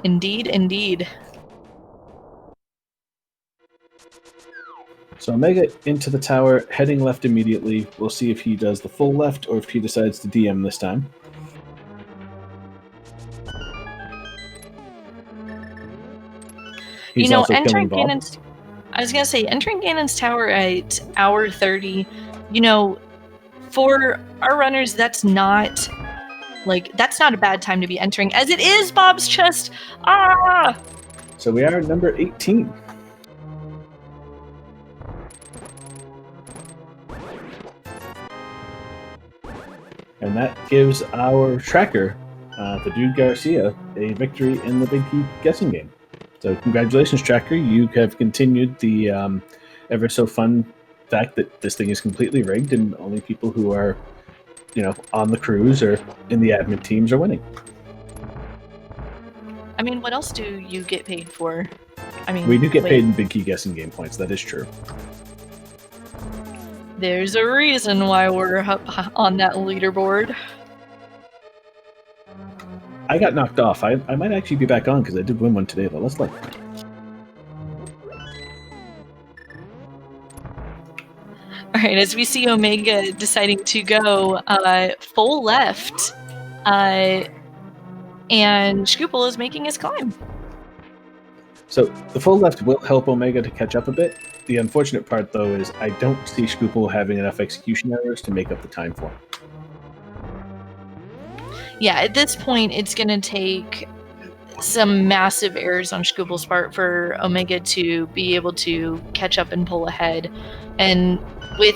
Indeed, indeed. So Omega into the tower, heading left immediately. We'll see if he does the full left, or if he decides to DM this time. He's also entering killing Bob. Ganon's... I was going to say, entering Ganon's tower at hour 30, for our runners, that's not a bad time to be entering, as it is Bob's chest. Ah! So we are number 18. And that gives our tracker, the Dudecia, a victory in the Big Key guessing game. So congratulations, Tracker. You have continued the ever so fun fact that this thing is completely rigged and only people who are, on the crews or in the admin teams are winning. I mean, what else do you get paid for? I mean, we do get paid in Big Key guessing game points. That is true. There's a reason why we're up on that leaderboard. I got knocked off. I might actually be back on because I did win one today, though. Let's look. All right, as we see Omega deciding to go full left, and Shkoople is making his climb. So the full left will help Omega to catch up a bit. The unfortunate part, though, is I don't see Shkoople having enough execution errors to make up the time for him. Yeah, at this point, it's going to take some massive errors on Shkoople's part for Omega to be able to catch up and pull ahead. And with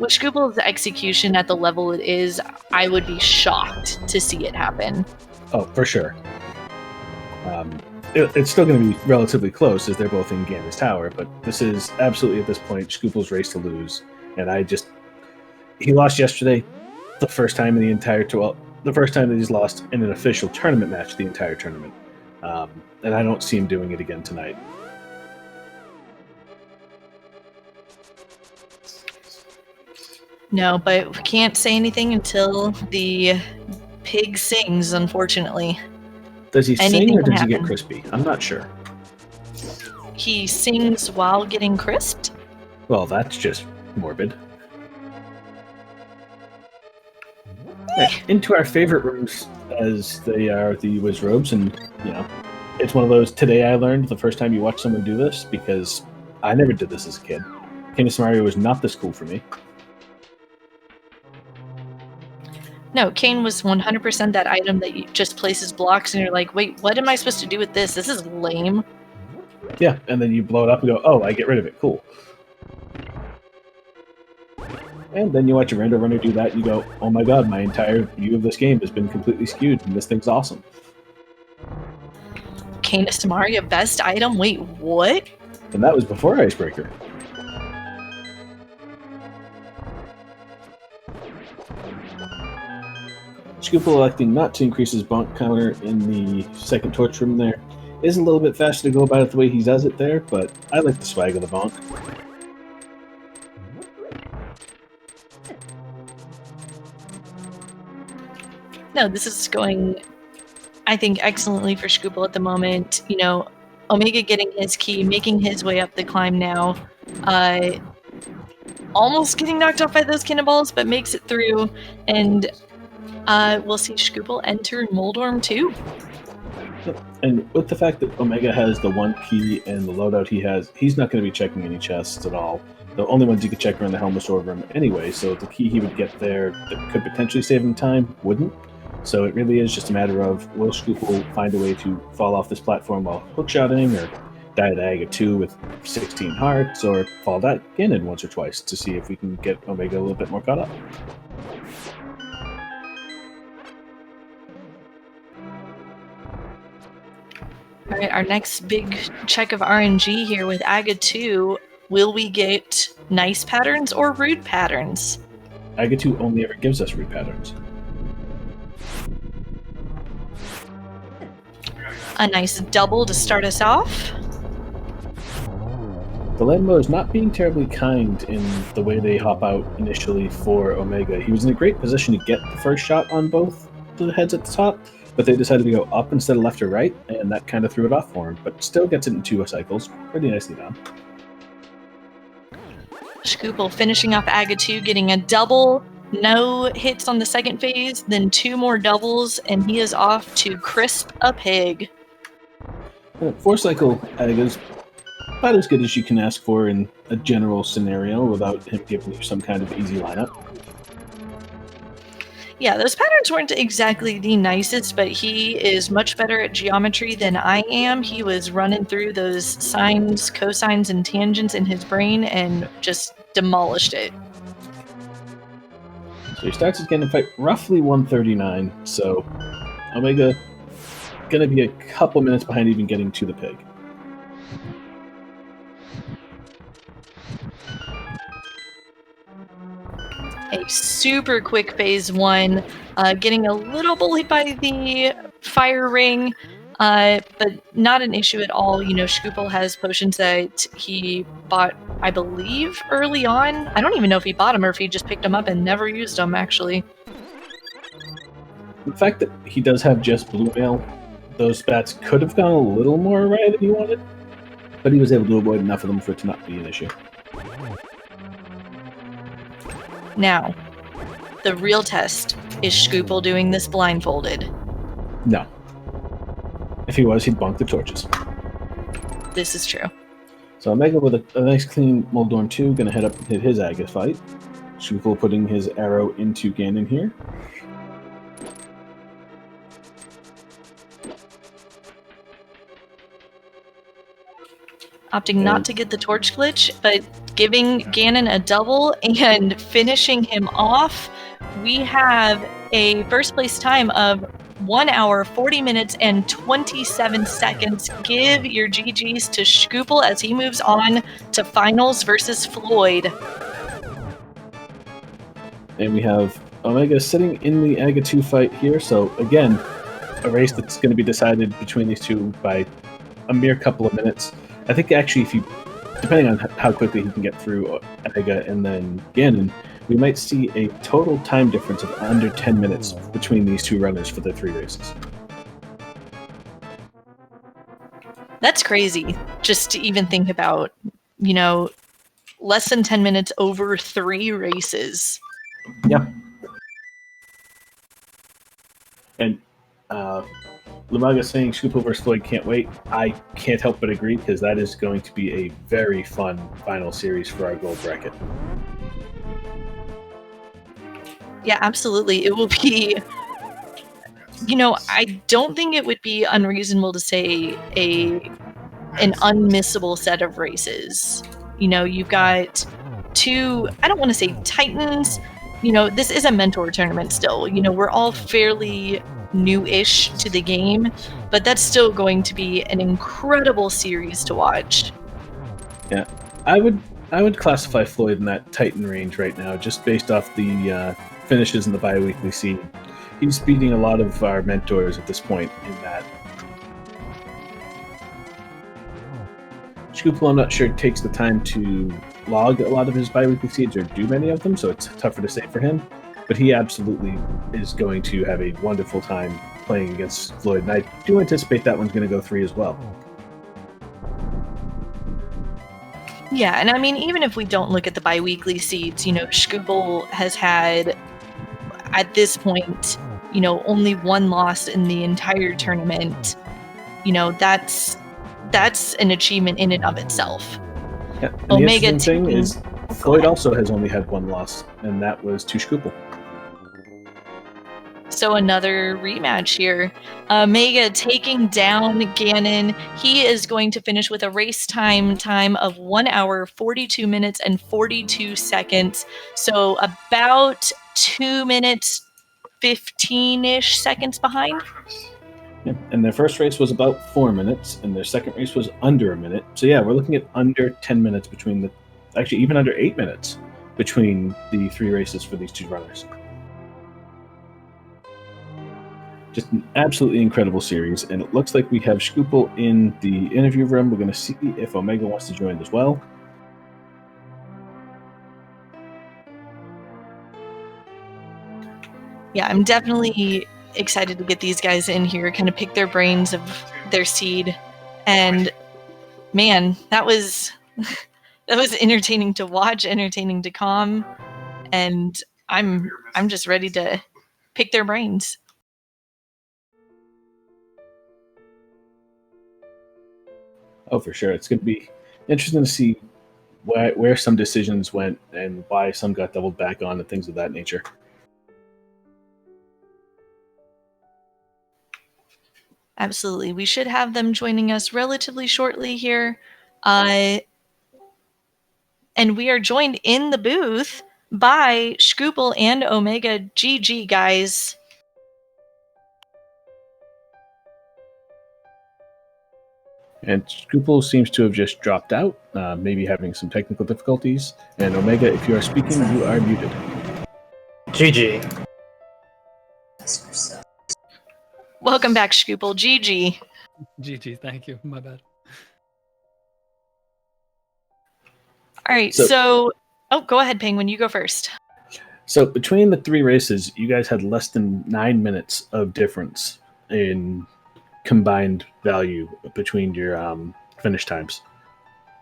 Shkoople's execution at the level it is, I would be shocked to see it happen. Oh, for sure. It's still going to be relatively close as they're both in Ganon's tower, but this is absolutely, at this point, Shkoople's race to lose. And he lost yesterday, the first time in the entire the first time that he's lost in an official tournament match the entire tournament. And I don't see him doing it again tonight. No, but we can't say anything until the pig sings, unfortunately. Does he sing or does he get crispy? I'm not sure. He sings while getting crisped? Well, that's just morbid. Into our favorite rooms, as they are the Wiz robes, and it's one of those. Today I learned the first time you watch someone do this, because I never did this as a kid. King of Samaria was not this cool for me. No, Kane was 100% that item that you just places blocks, and you're like, wait, what am I supposed to do with this? This is lame. Yeah, and then you blow it up and go, oh, I get rid of it. Cool. And then you watch a Rando runner do that, and you go, oh my god, my entire view of this game has been completely skewed, and this thing's awesome. Kane of Samaria, best item? Wait, what? And that was before Icebreaker. Shkoople electing not to increase his bonk counter in the second torch room there. Is a little bit faster to go about it the way he does it there, but I like the swag of the bonk. No, this is going, I think, excellently for Shkoople at the moment. Omega getting his key, making his way up the climb now. Almost getting knocked off by those cannonballs, but makes it through. And we'll see Shkoople enter Moldorm too. And with the fact that Omega has the one key and the loadout he has, he's not going to be checking any chests at all. The only ones you could check are in the Helmet Sword room anyway, so the key he would get there that could potentially save him time wouldn't. So it really is just a matter of, will Shkoople find a way to fall off this platform while hookshotting, or die at Aga 2 with 16 hearts, or fall that Ganon once or twice to see if we can get Omega a little bit more caught up. All right, our next big check of RNG here with Aga 2. Will we get nice patterns or rude patterns? Aga 2 only ever gives us rude patterns. A nice double to start us off. The Landmo is not being terribly kind in the way they hop out initially for Omega. He was in a great position to get the first shot on both the heads at the top, but they decided to go up instead of left or right, and that kind of threw it off for him, but still gets it in 2 cycles. Pretty nicely done. Shkoople finishing off Aga 2, getting a double, no hits on the second phase, then 2 more doubles, and he is off to crisp a pig. 4-cycle Aga's about as good as you can ask for in a general scenario without him giving you some kind of easy lineup. Yeah, those patterns weren't exactly the nicest, but he is much better at geometry than I am. He was running through those sines, cosines, and tangents in his brain and just demolished it. So he starts his Ganon fight roughly 139, so Omega gonna be a couple minutes behind even getting to the pig. A super quick phase 1, getting a little bullied by the fire ring, but not an issue at all. You know, Shkoople has potions that he bought, I believe, early on. I don't even know if he bought them or if he just picked them up and never used them, actually. The fact that he does have just blue mail, those bats could have gone a little more awry than he wanted, but he was able to avoid enough of them for it to not be an issue. Now, the real test, is Shkoople doing this blindfolded? No. If he was, he'd bonk the torches. This is true. So Omega with a nice clean Moldorm 2, gonna head up and hit his Aga fight. Shkoople putting his arrow into Ganon here. Opting not to get the torch glitch, but giving Ganon a double and finishing him off. We have a first place time of 1 hour, 40 minutes, and 27 seconds. Give your GGs to Shkoople as he moves on to finals versus Floyd. And we have Omega sitting in the Aga 2 fight here, so again, a race that's going to be decided between these two by a mere couple of minutes. I think actually, if you, depending on how quickly he can get through Aga and then Ganon, we might see a total time difference of under 10 minutes between these two runners for the 3 races. That's crazy, just to even think about, you know, less than 10 minutes over 3 races. Yeah. And Lamaga saying Shkoople vs. Floyd can't wait. I can't help but agree, because that is going to be a very fun final series for our gold bracket. Yeah, absolutely. It will be, you know, I don't think it would be unreasonable to say an unmissable set of races. You know, you've got 2, I don't want to say titans, you know, this is a mentor tournament still. You know, we're all fairly new-ish to the game, but that's still going to be an incredible series to watch. Yeah, I would classify Floyd in that Titan range right now, just based off the finishes in the bi-weekly seed. He's beating a lot of our mentors at this point in that. Shkoople, I'm not sure, takes the time to log a lot of his bi-weekly seeds or do many of them, so it's tougher to say for him. But he absolutely is going to have a wonderful time playing against Floyd, and I do anticipate that one's going to go 3 as well. Yeah, and I mean, even if we don't look at the bi-weekly seeds, you know, Shkoople has had, at this point, you know, only 1 loss in the entire tournament. You know, that's an achievement in and of itself. Yeah, and Omega, the interesting thing is, Floyd also has only had 1 loss, and that was to Shkoople. So another rematch here. Omega taking down Ganon. He is going to finish with a race time of 1 hour, 42 minutes, and 42 seconds. So about 2 minutes, 15-ish seconds behind. Yeah, and their first race was about 4 minutes, and their second race was under a minute. So yeah, we're looking at under 10 minutes between the, actually even under 8 minutes between the 3 races for these 2 runners. Just an absolutely incredible series, and it looks like we have Shkoople in the interview room. We're going to see if Omega wants to join as well. Yeah, I'm definitely excited to get these guys in here, kind of pick their brains of their seed. And man, that was entertaining to watch, entertaining to calm, and I'm just ready to pick their brains. Oh, for sure. It's going to be interesting to see where some decisions went and why some got doubled back on and things of that nature. Absolutely. We should have them joining us relatively shortly here. And we are joined in the booth by Shkoople and Omega. GG, guys. And Shkoople seems to have just dropped out, maybe having some technical difficulties. And Omega, if you are speaking, you are muted. GG. Welcome back, Shkoople. GG. GG, thank you. My bad. All right, so oh, go ahead, Penguin. You go first. So between the three races, you guys had less than 9 minutes of difference in combined value between your finish times.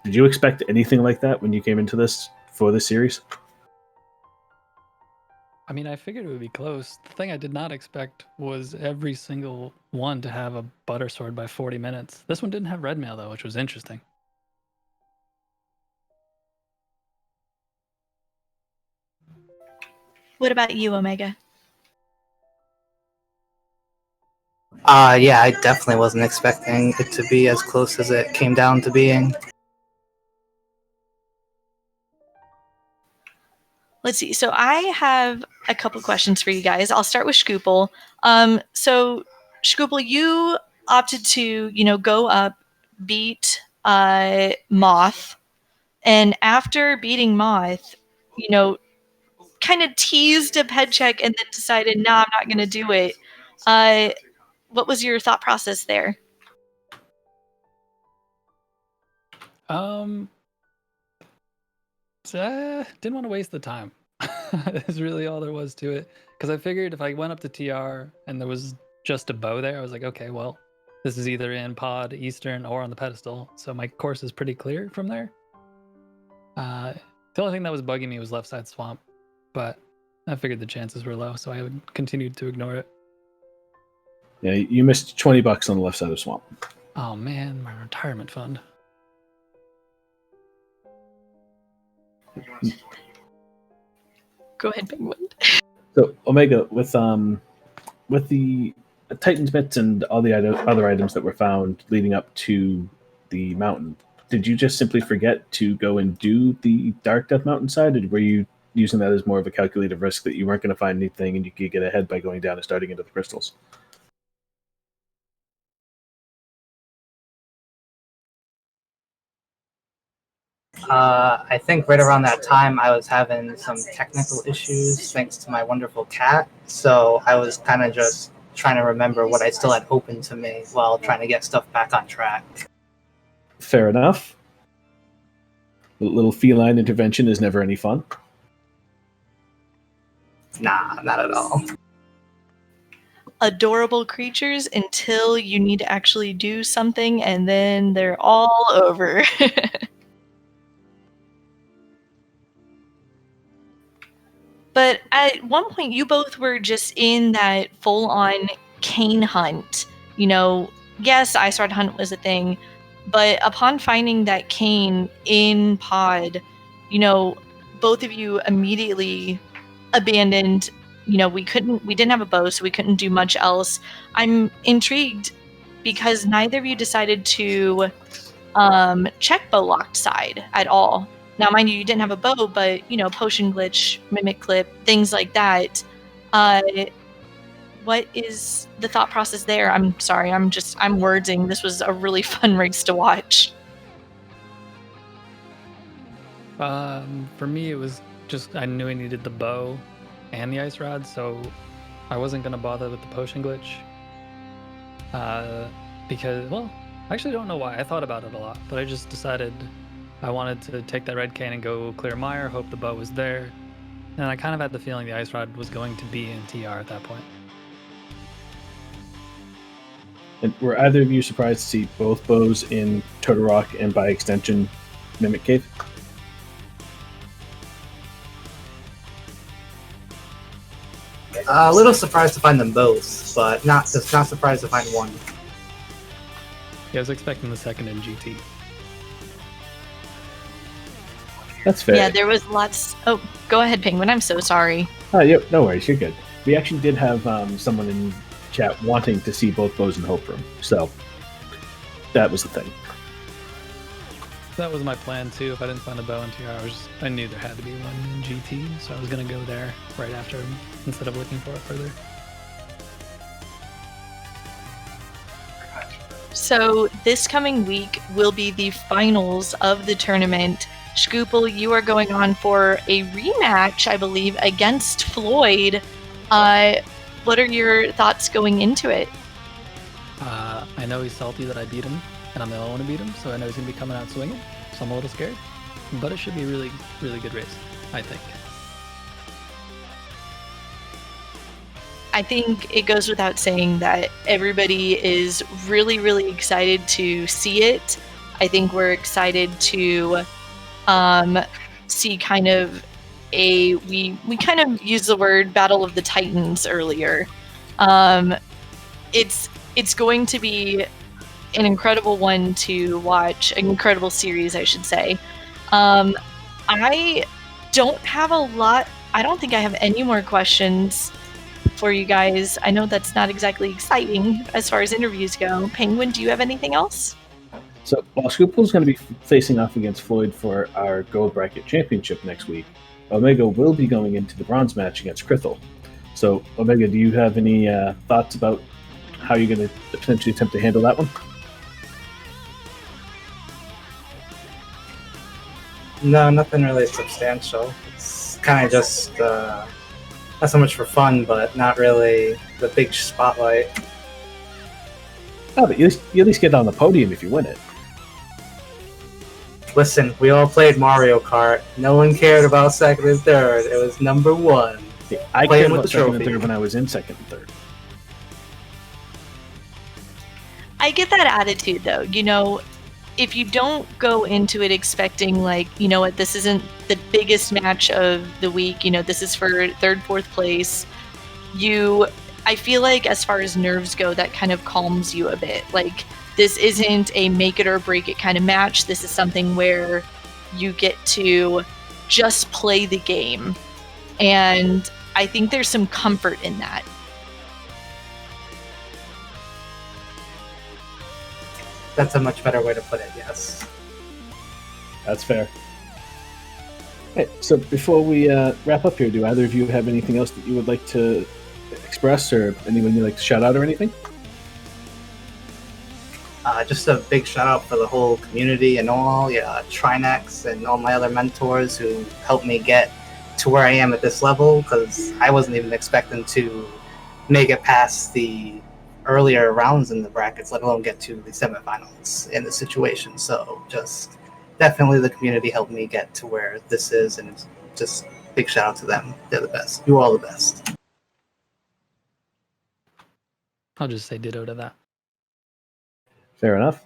Did you expect anything like that when you came into this for this series? I mean, I figured it would be close. The thing I did not expect was every single one to have a butter sword by 40 minutes. This one didn't have red mail, though, which was interesting. What about you, Omega? Yeah, I definitely wasn't expecting it to be as close as it came down to being. Let's see. So I have a couple questions for you guys. I'll start with Shkoople. So Shkoople, you opted to, go up, beat Moth, and after beating Moth, kind of teased a ped check and then decided, nah, I'm not going to do it. What was your thought process there? Didn't want to waste the time. That's really all there was to it. Because I figured if I went up to TR and there was just a bow there, I was like, okay, well, this is either in pod, eastern, or on the pedestal. So my course is pretty clear from there. The only thing that was bugging me was left side swamp. But I figured the chances were low, so I continued to ignore it. Yeah, you missed $20 on the left side of swamp. Oh man, my retirement fund. Go ahead, Penguin. So Omega, with the Titan's mitts and all the other items that were found leading up to the mountain, did you just simply forget to go and do the Dark Death Mountainside, or were you using that as more of a calculated risk that you weren't going to find anything and you could get ahead by going down and starting into the crystals? I think right around that time I was having some technical issues thanks to my wonderful cat, so I was kind of just trying to remember what I still had open to me while trying to get stuff back on track. Fair enough. A little feline intervention is never any fun. Nah, not at all. Adorable creatures until you need to actually do something, and then they're all over. But at one point, you both were just in that full-on cane hunt. Yes, Ice Rod Hunt was a thing, but upon finding that cane in pod, both of you immediately abandoned. We didn't have a bow, so we couldn't do much else. I'm intrigued because neither of you decided to check bow locked side at all. Now, mind you didn't have a bow, but potion glitch, mimic clip, things like that. What is the thought process there? I'm sorry, I'm wordsing. This was a really fun race to watch. For me, it was just I knew I needed the bow and the ice rod, so I wasn't gonna bother with the potion glitch. Because, well, I actually don't know why. I thought about it a lot, but I just decided I wanted to take that red cane and go clear Mire, hope the bow was there. And I kind of had the feeling the Ice Rod was going to be in TR at that point. And were either of you surprised to see both bows in Total Rock and by extension Mimic Cave? A little surprised to find them both, but not surprised to find one. Yeah, I was expecting the second in GT. That's fair. Yeah, there was lots. Oh, go ahead, Penguin. I'm so sorry. Oh, yep, no worries, you're good. We actually did have someone in chat wanting to see both bows in Hope Room, so that was the thing. That was my plan too. If I didn't find a bow in TR, I knew there had to be one in GT, so I was going to go there right after him instead of looking for it further. So this coming week will be the finals of the tournament. Shkoople, you are going on for a rematch, I believe, against Floyd. What are your thoughts going into it? I know he's salty that I beat him, and I'm the only one to beat him, so I know he's going to be coming out swinging, so I'm a little scared. But it should be a really, really good race, I think. I think it goes without saying that everybody is really, really excited to see it. I think we're excited to see kind of we kind of used the word Battle of the Titans earlier. It's going to be an incredible one to watch, an incredible series, I should say. I don't have a lot. I don't think I have any more questions for you guys. I know that's not exactly exciting as far as interviews go. Penguin, do you have anything else? So while Shkoople's going to be facing off against Floyd for our Gold Bracket Championship next week, Omega will be going into the bronze match against Krithel. So Omega, do you have any thoughts about how you're going to potentially attempt to handle that one? No, nothing really substantial. It's kind of just not so much for fun, but not really the big spotlight. Oh, but you at least get on the podium if you win it. Listen, we all played Mario Kart. No one cared about second and third. It was number one. Yeah, I Playing cared with about the second and trophy. third when I was in second and third. I get that attitude though. You know, if you don't go into it expecting like, you know what, this isn't the biggest match of the week, you know, this is for third, fourth place, I feel like as far as nerves go, that kind of calms you a bit. Like, this isn't a make it or break it kind of match. This is something where you get to just play the game. And I think there's some comfort in that. That's a much better way to put it, yes. That's fair. Okay, so before we wrap up here, do either of you have anything else that you would like to express, or anyone you'd like to shout out or anything? Just a big shout out for the whole community and all, Trinex and all my other mentors who helped me get to where I am at this level, because I wasn't even expecting to make it past the earlier rounds in the brackets, let alone get to the semifinals in the situation. So just definitely the community helped me get to where this is, and just big shout out to them. They're the best. You're all the best. I'll just say ditto to that. Fair enough.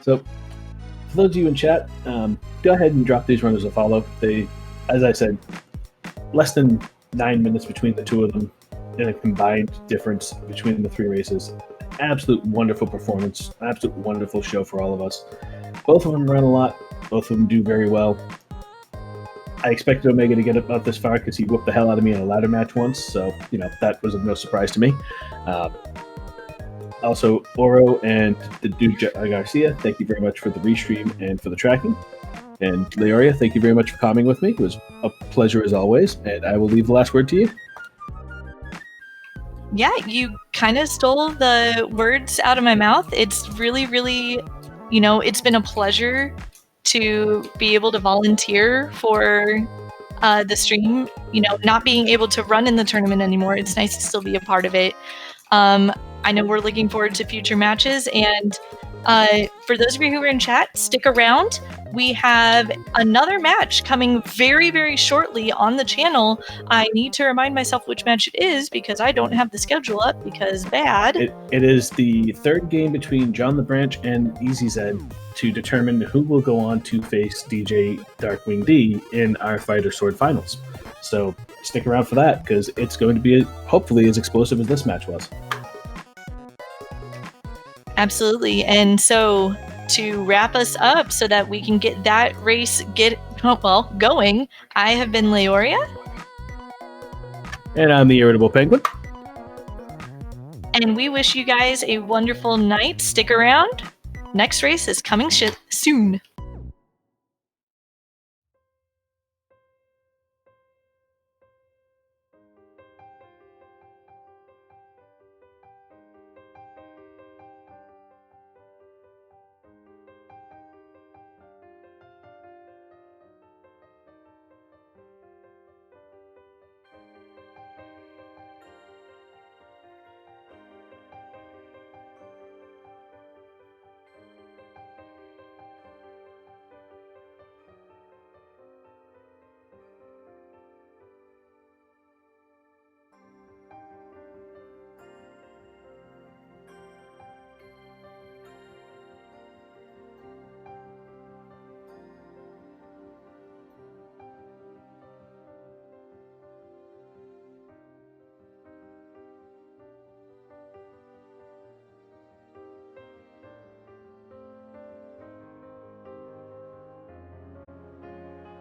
So, for those of you in chat, go ahead and drop these runners a follow. They, as I said, less than 9 minutes between the two of them, and a combined difference between the three races. Absolute wonderful performance, absolute wonderful show for all of us. Both of them run a lot. Both of them do very well. I expected Omega to get about this far because he whooped the hell out of me in a ladder match once, so that was of no surprise to me. Also, Oro and the Dudecia Garcia, thank you very much for the restream and for the tracking. And Laoria, thank you very much for coming with me. It was a pleasure as always, and I will leave the last word to you. Yeah, you kind of stole the words out of my mouth. It's really, really, it's been a pleasure to be able to volunteer for the stream. Not being able to run in the tournament anymore, it's nice to still be a part of it. I know we're looking forward to future matches. And for those of you who are in chat, stick around. We have another match coming very, very shortly on the channel. I need to remind myself which match it is because I don't have the schedule up because bad. It is the third game between John the Branch and Easy Zed to determine who will go on to face DJ Darkwing D in our Fighter Sword Finals. So stick around for that because it's going to be hopefully as explosive as this match was. Absolutely. And so to wrap us up so that we can get that race going, I have been Laoria. And I'm the Irritable Penguin. And we wish you guys a wonderful night. Stick around. Next race is coming soon.